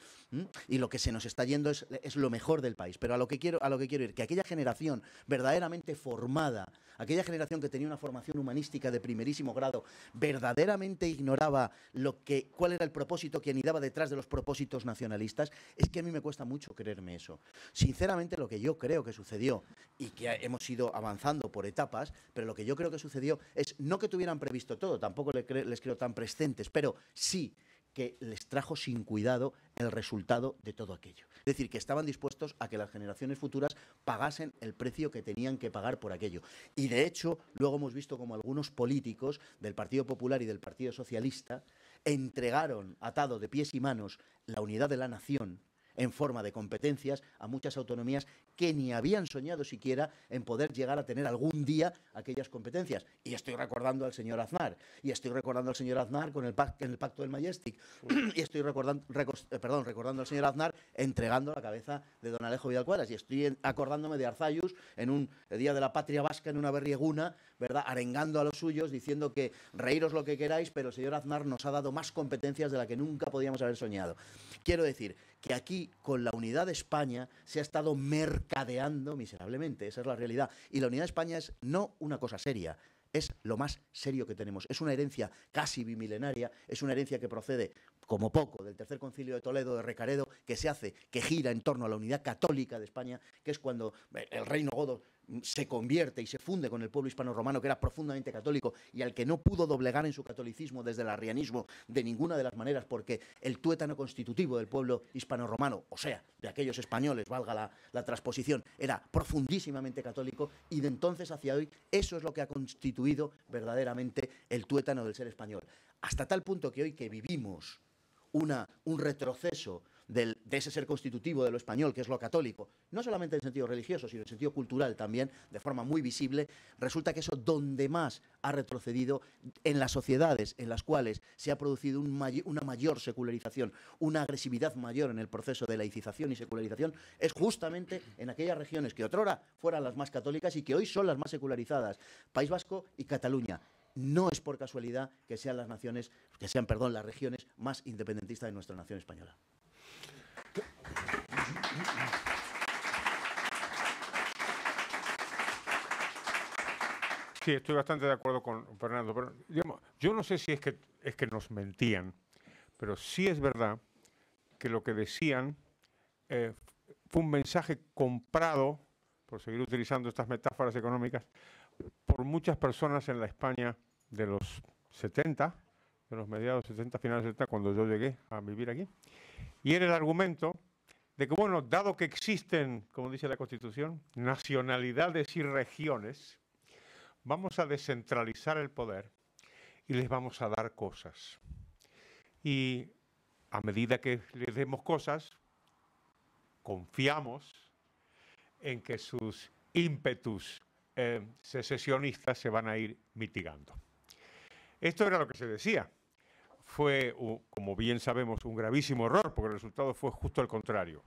y lo que se nos está yendo es lo mejor del país. Pero a lo que quiero ir, que aquella generación verdaderamente formada, aquella generación que tenía una formación humanística de primerísimo grado, verdaderamente ignoraba cuál era el propósito que anidaba detrás de los propósitos nacionalistas, es que a mí me cuesta mucho creerme eso. Sinceramente, lo que yo creo que sucedió, y que hemos ido avanzando por etapas, pero lo que yo creo que sucedió es no que tuvieran previsto todo, tampoco les creo tan prescientes, pero sí que les trajo sin cuidado el resultado de todo aquello. Es decir, que estaban dispuestos a que las generaciones futuras pagasen el precio que tenían que pagar por aquello. Y de hecho, luego hemos visto como algunos políticos del Partido Popular y del Partido Socialista entregaron, atado de pies y manos, la unidad de la nación en forma de competencias a muchas autonomías que ni habían soñado siquiera en poder llegar a tener algún día aquellas competencias. Y estoy recordando al señor Aznar, con el pacto del Majestic, y estoy recordando al señor Aznar entregando la cabeza de don Alejo Vidal Quadras, y estoy acordándome de Arzallus en un Día de la Patria Vasca en una berrieguna, ¿verdad?, arengando a los suyos, diciendo que reíros lo que queráis, pero el señor Aznar nos ha dado más competencias de las que nunca podíamos haber soñado. Quiero decir que aquí, con la unidad de España, se ha estado mercadeando miserablemente, esa es la realidad. Y la unidad de España es no una cosa seria, es lo más serio que tenemos. Es una herencia casi bimilenaria, es una herencia que procede como poco, del Tercer Concilio de Toledo, de Recaredo, que se hace, que gira en torno a la unidad católica de España, que es cuando el reino godo se convierte y se funde con el pueblo hispano-romano, que era profundamente católico y al que no pudo doblegar en su catolicismo desde el arrianismo de ninguna de las maneras, porque el tuétano constitutivo del pueblo hispano-romano, o sea, de aquellos españoles, valga la transposición, era profundísimamente católico, y de entonces hacia hoy eso es lo que ha constituido verdaderamente el tuétano del ser español. Hasta tal punto que hoy que vivimos un retroceso de ese ser constitutivo de lo español, que es lo católico, no solamente en sentido religioso, sino en sentido cultural también, de forma muy visible, resulta que eso donde más ha retrocedido en las sociedades en las cuales se ha producido una mayor secularización, una agresividad mayor en el proceso de laicización y secularización, es justamente en aquellas regiones que otrora fueran las más católicas y que hoy son las más secularizadas, País Vasco y Cataluña. No es por casualidad que sean las regiones más independentistas de nuestra nación española. Sí, estoy bastante de acuerdo con Fernando, pero digamos, yo no sé si es que nos mentían, pero sí es verdad que lo que decían fue un mensaje comprado, por seguir utilizando estas metáforas económicas, por muchas personas en la España de los 70, de los mediados 70, finales 70, cuando yo llegué a vivir aquí. Y era el argumento de que, bueno, dado que existen, como dice la Constitución, nacionalidades y regiones, vamos a descentralizar el poder y les vamos a dar cosas. Y a medida que les demos cosas, confiamos en que sus ímpetus secesionistas se van a ir mitigando. Esto era lo que se decía. Fue, como bien sabemos, un gravísimo error, porque el resultado fue justo el contrario.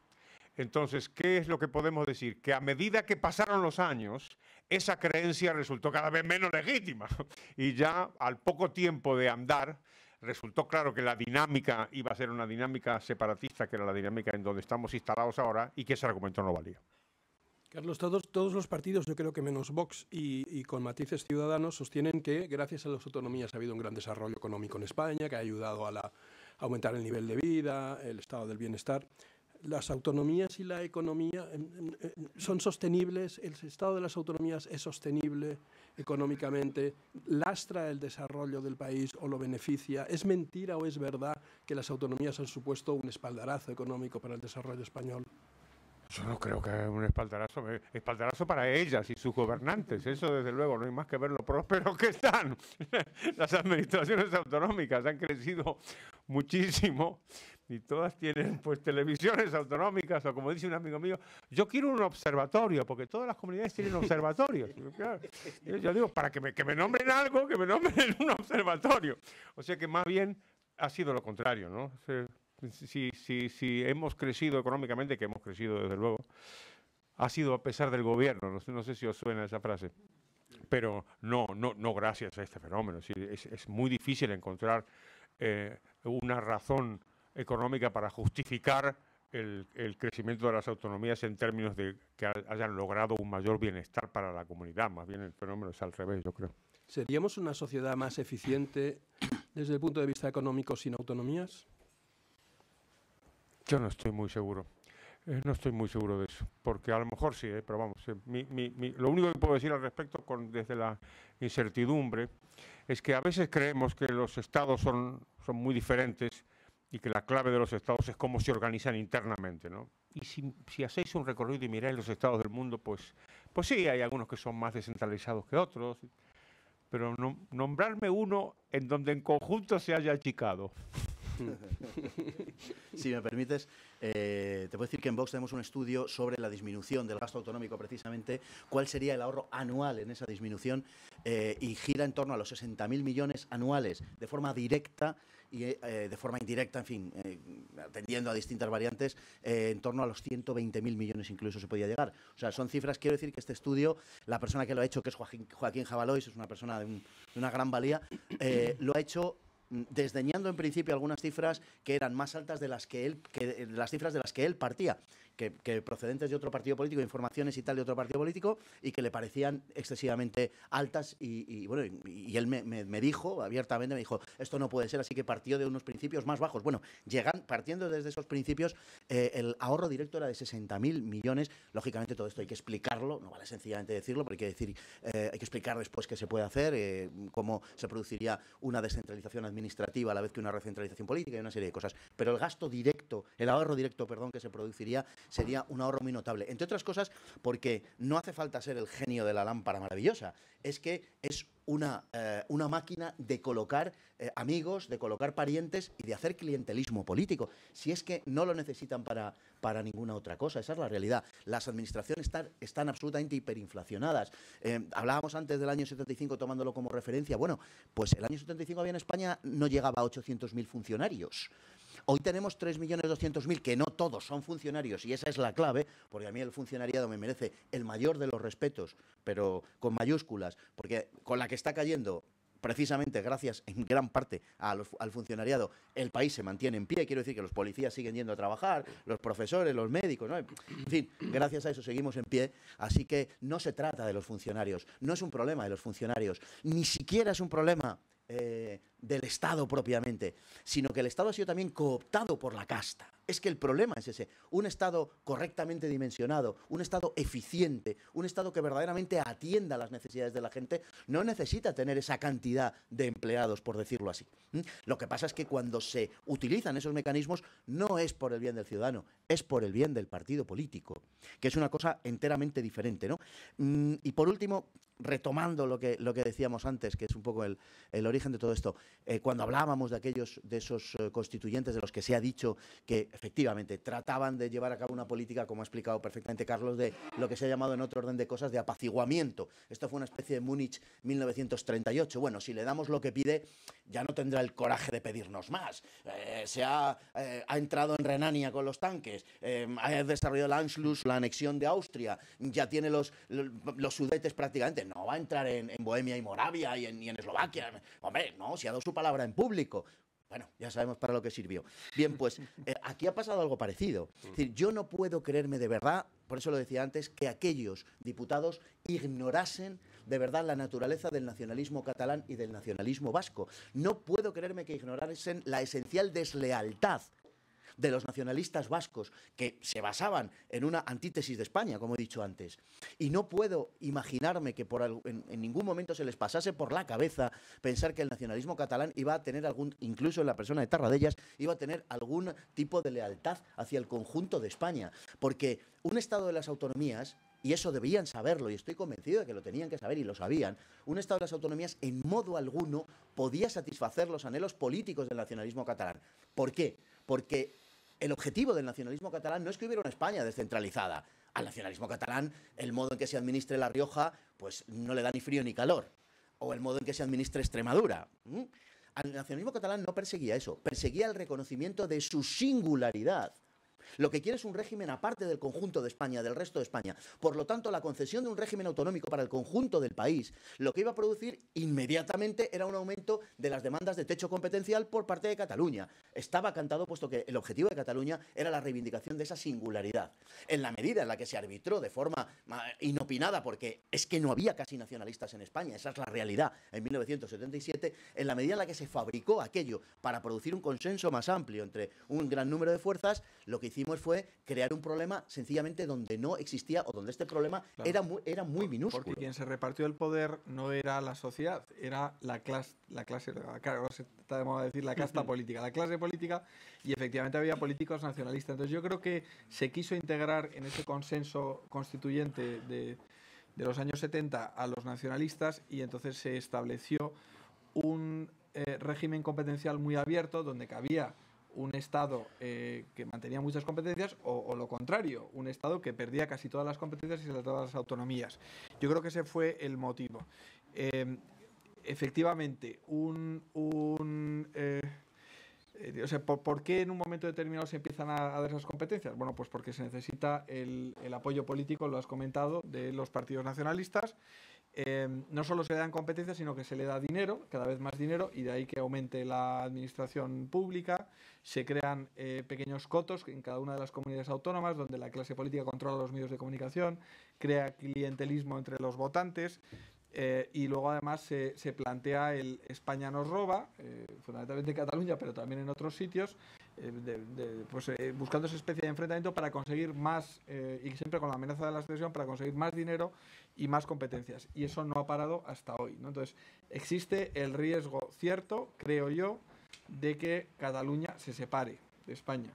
Entonces, ¿qué es lo que podemos decir? Que a medida que pasaron los años, esa creencia resultó cada vez menos legítima. Y ya al poco tiempo de andar, resultó claro que la dinámica iba a ser una dinámica separatista, que era la dinámica en donde estamos instalados ahora, y que ese argumento no valía. Carlos, todos los partidos, yo creo que menos Vox y con matices ciudadanos, sostienen que gracias a las autonomías ha habido un gran desarrollo económico en España, que ha ayudado a aumentar el nivel de vida, el estado del bienestar. Las autonomías y la economía son sostenibles, el estado de las autonomías es sostenible económicamente, lastra el desarrollo del país o lo beneficia. ¿Es mentira o es verdad que las autonomías han supuesto un espaldarazo económico para el desarrollo español? Yo no creo que haya un espaldarazo para ellas y sus gobernantes. Eso, desde luego, no hay más que ver lo prósperos que están. Las administraciones autonómicas han crecido muchísimo y todas tienen pues televisiones autonómicas, o como dice un amigo mío, yo quiero un observatorio, porque todas las comunidades tienen observatorios. Yo digo, para que me nombren algo, que me nombren un observatorio. O sea que más bien ha sido lo contrario, ¿no? Si hemos crecido económicamente, que hemos crecido desde luego, ha sido a pesar del gobierno. No sé si os suena esa frase, pero no gracias a este fenómeno. Es muy difícil encontrar una razón económica para justificar el crecimiento de las autonomías en términos de que hayan logrado un mayor bienestar para la comunidad. Más bien el fenómeno es al revés, yo creo. ¿Seríamos una sociedad más eficiente desde el punto de vista económico sin autonomías? Yo no estoy muy seguro. No estoy muy seguro de eso, porque a lo mejor sí, pero vamos, lo único que puedo decir al respecto desde la incertidumbre es que a veces creemos que los estados son muy diferentes y que la clave de los estados es cómo se organizan internamente, ¿no? Y si hacéis un recorrido y miráis los estados del mundo, pues sí, hay algunos que son más descentralizados que otros, pero nombrarme uno en donde en conjunto se haya achicado. Si me permites, te puedo decir que en Vox tenemos un estudio sobre la disminución del gasto autonómico, precisamente, cuál sería el ahorro anual en esa disminución, y gira en torno a los 60.000 millones anuales de forma directa y de forma indirecta, en fin, atendiendo a distintas variantes, en torno a los 120.000 millones incluso se podía llegar. O sea, son cifras, quiero decir que este estudio, la persona que lo ha hecho, que es Joaquín Jabalois, es una persona de una gran valía, lo ha hecho desdeñando en principio algunas cifras que eran más altas de las las cifras de las que él partía, que procedentes de otro partido político, informaciones y tal de otro partido político, y que le parecían excesivamente altas. Y él me dijo abiertamente, me dijo, esto no puede ser, así que partió de unos principios más bajos. Bueno, partiendo desde esos principios, el ahorro directo era de 60.000 millones. Lógicamente todo esto hay que explicarlo, no vale sencillamente decirlo, porque hay que explicar después qué se puede hacer, cómo se produciría una descentralización administrativa a la vez que una recentralización política y una serie de cosas. Pero el ahorro directo, que se produciría sería un ahorro muy notable. Entre otras cosas, porque no hace falta ser el genio de la lámpara maravillosa, es que es una máquina de colocar amigos, de colocar parientes y de hacer clientelismo político. Si es que no lo necesitan para ninguna otra cosa, esa es la realidad. Las administraciones están absolutamente hiperinflacionadas. Hablábamos antes del año 75 tomándolo como referencia. Bueno, pues el año 75 había en España no llegaba a 800.000 funcionarios. Hoy tenemos 3.200.000, que no todos son funcionarios, y esa es la clave, porque a mí el funcionariado me merece el mayor de los respetos, pero con mayúsculas, porque con la que está cayendo, precisamente gracias en gran parte al funcionariado, el país se mantiene en pie. Quiero decir que los policías siguen yendo a trabajar, los profesores, los médicos, ¿no? En fin, gracias a eso seguimos en pie. Así que no se trata de los funcionarios, no es un problema de los funcionarios, ni siquiera es un problema del Estado propiamente, sino que el Estado ha sido también cooptado por la casta. Es que el problema es ese, un Estado correctamente dimensionado, un Estado eficiente, un Estado que verdaderamente atienda las necesidades de la gente, no necesita tener esa cantidad de empleados, por decirlo así. Lo que pasa es que cuando se utilizan esos mecanismos no es por el bien del ciudadano, es por el bien del partido político, que es una cosa enteramente diferente, ¿no? Y por último, retomando lo que decíamos antes, que es un poco el origen de todo esto, cuando hablábamos de esos constituyentes de los que se ha dicho que efectivamente trataban de llevar a cabo una política, como ha explicado perfectamente Carlos, de lo que se ha llamado en otro orden de cosas de apaciguamiento. Esto fue una especie de Múnich 1938. Bueno, si le damos lo que pide, ya no tendrá el coraje de pedirnos más. Ha entrado en Renania con los tanques, ha desarrollado el Anschluss, la anexión de Austria, ya tiene los Sudetes prácticamente. No va a entrar en Bohemia y Moravia y en Eslovaquia. Hombre, no, si ha dado su palabra en público. Bueno, ya sabemos para lo que sirvió. Bien, pues aquí ha pasado algo parecido. Es decir, yo no puedo creerme de verdad, por eso lo decía antes, que aquellos diputados ignorasen de verdad la naturaleza del nacionalismo catalán y del nacionalismo vasco. No puedo creerme que ignorasen la esencial deslealtad de los nacionalistas vascos, que se basaban en una antítesis de España, como he dicho antes. Y no puedo imaginarme que en ningún momento se les pasase por la cabeza pensar que el nacionalismo catalán iba a tener incluso en la persona de Tarradellas, iba a tener algún tipo de lealtad hacia el conjunto de España. Porque un Estado de las autonomías, y eso debían saberlo, y estoy convencido de que lo tenían que saber y lo sabían, un Estado de las autonomías en modo alguno podía satisfacer los anhelos políticos del nacionalismo catalán. ¿Por qué? Porque el objetivo del nacionalismo catalán no es que hubiera una España descentralizada. Al nacionalismo catalán, el modo en que se administre La Rioja, pues no le da ni frío ni calor. O el modo en que se administre Extremadura. Al nacionalismo catalán no perseguía eso. Perseguía el reconocimiento de su singularidad. Lo que quiere es un régimen aparte del conjunto de España, del resto de España. Por lo tanto, la concesión de un régimen autonómico para el conjunto del país, lo que iba a producir inmediatamente era un aumento de las demandas de techo competencial por parte de Cataluña. Estaba cantado, puesto que el objetivo de Cataluña era la reivindicación de esa singularidad. En la medida en la que se arbitró de forma inopinada, porque es que no había casi nacionalistas en España, esa es la realidad, en 1977, en la medida en la que se fabricó aquello para producir un consenso más amplio entre un gran número de fuerzas, lo que hicimos fue crear un problema sencillamente donde no existía, o donde este problema era muy minúsculo. Porque quien se repartió el poder no era la sociedad, era la clase, ahora se está de moda decir la casta política, la clase política, y efectivamente había políticos nacionalistas. Entonces yo creo que se quiso integrar en ese consenso constituyente de los años 70 a los nacionalistas, y entonces se estableció un régimen competencial muy abierto donde cabía un Estado que mantenía muchas competencias o lo contrario, un Estado que perdía casi todas las competencias y se las daba a las autonomías. Yo creo que ese fue el motivo. Efectivamente, ¿por qué en un momento determinado se empiezan a dar esas competencias? Bueno, pues porque se necesita el apoyo político, lo has comentado, de los partidos nacionalistas, no solo se le dan competencias, sino que se le da dinero, cada vez más dinero, y de ahí que aumente la administración pública. Se crean pequeños cotos en cada una de las comunidades autónomas, donde la clase política controla los medios de comunicación, crea clientelismo entre los votantes, y luego además se plantea el España nos roba, fundamentalmente en Cataluña, pero también en otros sitios, buscando esa especie de enfrentamiento para conseguir más, y siempre con la amenaza de la abstención, para conseguir más dinero y más competencias. Y eso no ha parado hasta hoy, ¿no? Entonces, existe el riesgo cierto, creo yo, de que Cataluña se separe de España,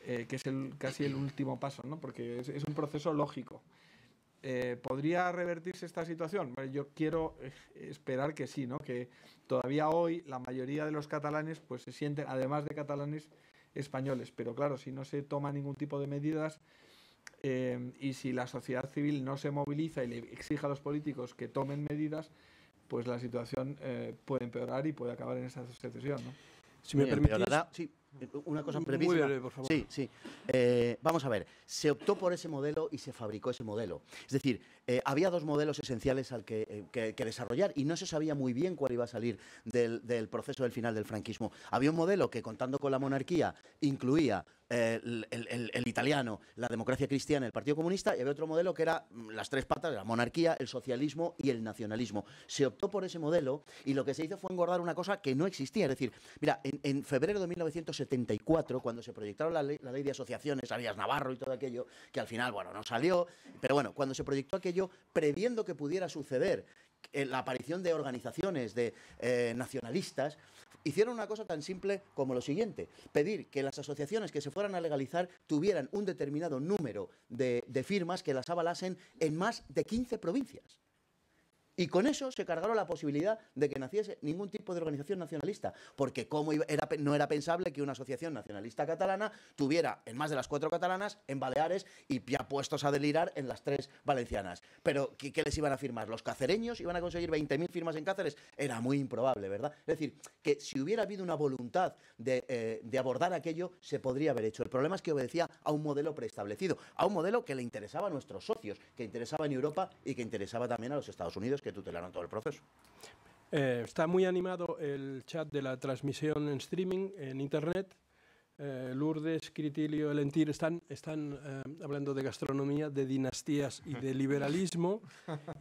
que es casi el último paso, ¿no? Porque es un proceso lógico. ¿Podría revertirse esta situación? Bueno, yo quiero esperar que sí, ¿no? Que todavía hoy la mayoría de los catalanes pues se sienten, además de catalanes, españoles. Pero claro, si no se toma ningún tipo de medidas y si la sociedad civil no se moviliza y le exige a los políticos que tomen medidas, pues la situación puede empeorar y puede acabar en esa secesión, ¿no? Si me permitís... Sí, una cosa Muy brevísima. breve, por favor. Sí, sí. Vamos a ver, se optó por ese modelo y se fabricó ese modelo. Es decir, había dos modelos esenciales al que desarrollar y no se sabía muy bien cuál iba a salir del proceso del final del franquismo. Había un modelo que, contando con la monarquía, incluía el italiano, la democracia cristiana, el Partido Comunista, y había otro modelo que era las tres patas de la monarquía, el socialismo y el nacionalismo. Se optó por ese modelo y lo que se hizo fue engordar una cosa que no existía. Es decir, mira, en febrero de 1974, cuando se proyectaron la ley de asociaciones, Arias Navarro y todo aquello, que al final, bueno, no salió, pero bueno, cuando se proyectó aquello, previendo que pudiera suceder la aparición de organizaciones nacionalistas, hicieron una cosa tan simple como lo siguiente: pedir que las asociaciones que se fueran a legalizar tuvieran un determinado número de firmas que las avalasen en más de 15 provincias. Y con eso se cargaron la posibilidad de que naciese ningún tipo de organización nacionalista, porque no era pensable que una asociación nacionalista catalana tuviera en más de las 4 catalanas, en Baleares y ya puestos a delirar en las 3 valencianas. Pero ¿qué les iban a firmar? ¿Los cacereños iban a conseguir 20.000 firmas en Cáceres? Era muy improbable, ¿verdad? Es decir, que si hubiera habido una voluntad de abordar aquello, se podría haber hecho. El problema es que obedecía a un modelo preestablecido, a un modelo que le interesaba a nuestros socios, que interesaba en Europa y que interesaba también a los Estados Unidos, que tutelaron todo el proceso. Está muy animado el chat de la transmisión en streaming, en internet. Lourdes, Critilio, Elentir están hablando de gastronomía, de dinastías y de liberalismo.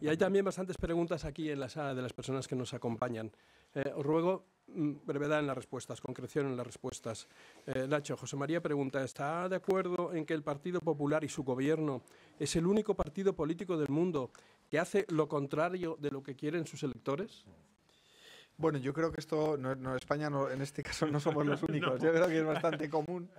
Y hay también bastantes preguntas aquí en la sala de las personas que nos acompañan. Os ruego brevedad en las respuestas, concreción en las respuestas. Nacho, José María pregunta: ¿está de acuerdo en que el Partido Popular y su gobierno es el único partido político del mundo que hace lo contrario de lo que quieren sus electores? Bueno, yo creo que esto, España en este caso no somos los únicos. Yo creo que es bastante común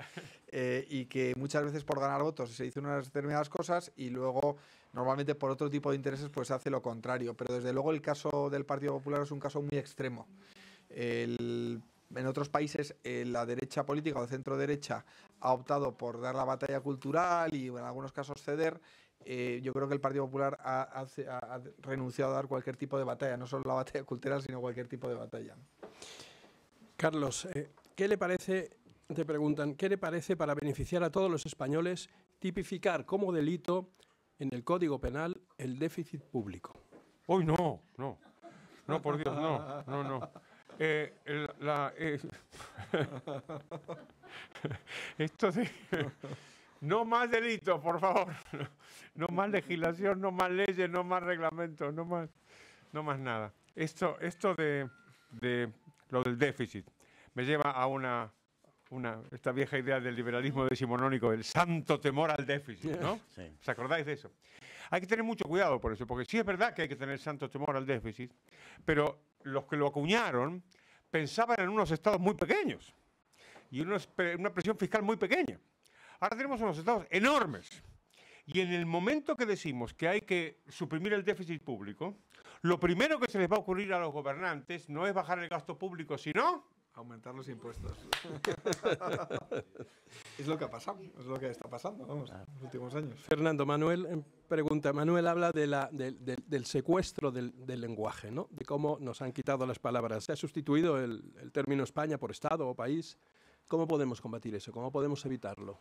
y que muchas veces por ganar votos se dicen unas determinadas cosas y luego normalmente por otro tipo de intereses pues se hace lo contrario. Pero desde luego el caso del Partido Popular es un caso muy extremo. En otros países la derecha política o de centro derecha ha optado por dar la batalla cultural y en algunos casos ceder. Yo creo que el Partido Popular ha renunciado a dar cualquier tipo de batalla, no solo la batalla cultural, sino cualquier tipo de batalla. Carlos, ¿qué le parece, te preguntan, qué le parece para beneficiar a todos los españoles tipificar como delito en el Código Penal el déficit público? Uy, no, por Dios, no. Esto de... No más delitos, por favor. No más legislación, no más leyes, no más reglamentos, no más nada. Esto de lo del déficit me lleva a esta vieja idea del liberalismo decimonónico, el santo temor al déficit, ¿no? Sí. ¿Os acordáis de eso? Hay que tener mucho cuidado por eso, porque sí es verdad que hay que tener santo temor al déficit, pero los que lo acuñaron pensaban en unos estados muy pequeños y una presión fiscal muy pequeña. Ahora tenemos unos estados enormes y en el momento que decimos que hay que suprimir el déficit público, lo primero que se les va a ocurrir a los gobernantes no es bajar el gasto público, sino aumentar los impuestos. Es lo que ha pasado, es lo que está pasando, vamos, en los últimos años. Fernando, Manuel pregunta. Manuel habla del secuestro del lenguaje, ¿no? De cómo nos han quitado las palabras. Se ha sustituido el término España por Estado o país. ¿Cómo podemos combatir eso? ¿Cómo podemos evitarlo?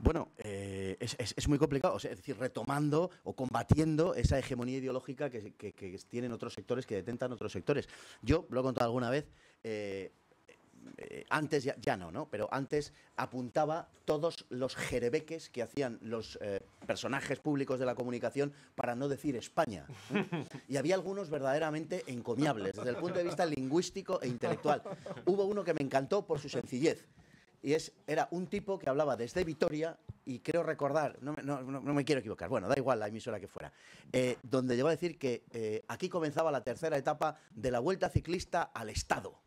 Bueno, es muy complicado, o sea, es decir, retomando o combatiendo esa hegemonía ideológica que tienen otros sectores, que detentan otros sectores. Yo lo he contado alguna vez, antes ya no, pero antes apuntaba todos los jerebeques que hacían los personajes públicos de la comunicación para no decir España. Y había algunos verdaderamente encomiables, desde el punto de vista lingüístico e intelectual. Hubo uno que me encantó por su sencillez. Y era un tipo que hablaba desde Vitoria, y creo recordar, no me quiero equivocar, bueno, da igual la emisora que fuera, donde llegó a decir que aquí comenzaba la tercera etapa de la Vuelta Ciclista al Estado.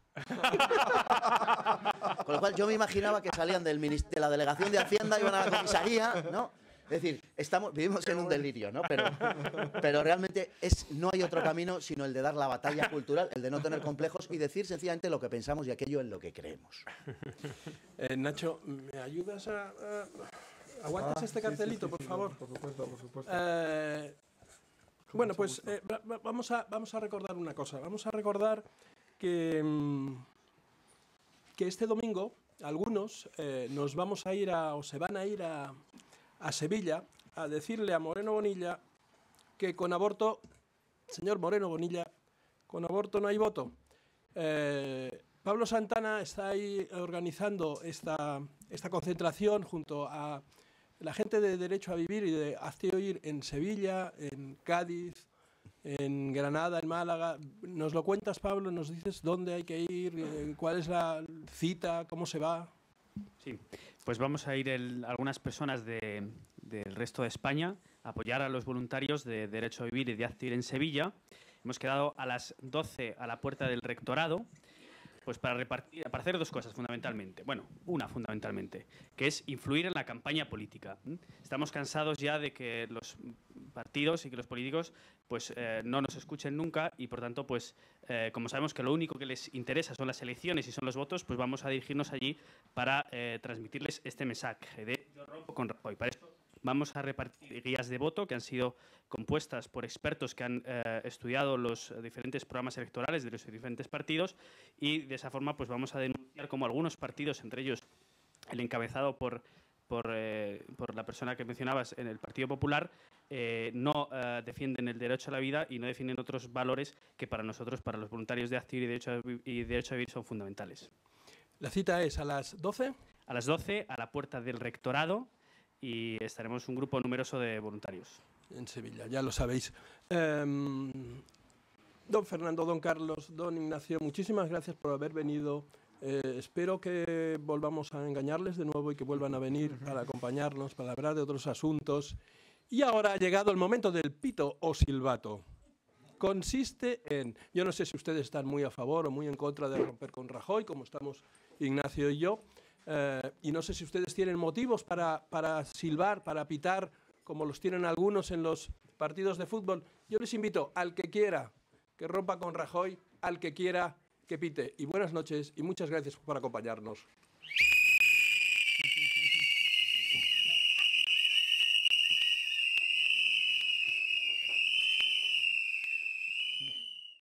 Con lo cual yo me imaginaba que salían de la delegación de Hacienda, iban a la comisaría, ¿no? Es decir, vivimos en un delirio, ¿no? Pero realmente no hay otro camino sino el de dar la batalla cultural, el de no tener complejos y decir sencillamente lo que pensamos y aquello en lo que creemos. Nacho, ¿me ayudas a ¿aguantas este cartelito, por favor? Por supuesto. Bueno, pues vamos a recordar una cosa. Vamos a recordar que este domingo algunos nos vamos a ir o se van a ir a Sevilla a decirle a Moreno Bonilla que con aborto, señor Moreno Bonilla, con aborto no hay voto. Pablo Santana está ahí organizando esta concentración junto a la gente de Derecho a Vivir y de Hazte Oír en Sevilla, en Cádiz, en Granada, en Málaga. ¿Nos lo cuentas, Pablo? ¿Nos dices dónde hay que ir? ¿Cuál es la cita? ¿Cómo se va? Sí, pues vamos a ir algunas personas del resto de España a apoyar a los voluntarios de Derecho a Vivir y de Hazte Oír en Sevilla. Hemos quedado a las 12 a la puerta del rectorado, pues para hacer dos cosas fundamentalmente. Bueno, una fundamentalmente, que es influir en la campaña política. Estamos cansados ya de que los partidos y que los políticos pues no nos escuchen nunca y por tanto pues como sabemos que lo único que les interesa son las elecciones y son los votos, pues vamos a dirigirnos allí para transmitirles este mensaje de yo rompo con Rajoy. Para esto vamos a repartir guías de voto que han sido compuestas por expertos que han estudiado los diferentes programas electorales de los diferentes partidos y de esa forma pues vamos a denunciar cómo algunos partidos, entre ellos el encabezado por la persona que mencionabas en el Partido Popular, no defienden el derecho a la vida y no defienden otros valores que para nosotros, para los voluntarios de Hazte Oír y Derecho a Vivir son fundamentales. La cita es a las 12. A las 12 a la puerta del rectorado y estaremos un grupo numeroso de voluntarios. En Sevilla, ya lo sabéis. Don Fernando, don Carlos, don Ignacio, muchísimas gracias por haber venido. Espero que volvamos a engañarles de nuevo y que vuelvan a venir para acompañarnos, para hablar de otros asuntos. Y ahora ha llegado el momento del pito o silbato. Consiste en, yo no sé si ustedes están muy a favor o muy en contra de romper con Rajoy, como estamos Ignacio y yo, y no sé si ustedes tienen motivos para silbar, para pitar, como los tienen algunos en los partidos de fútbol. Yo les invito al que quiera que rompa con Rajoy, al que quiera que pite. Y buenas noches y muchas gracias por acompañarnos.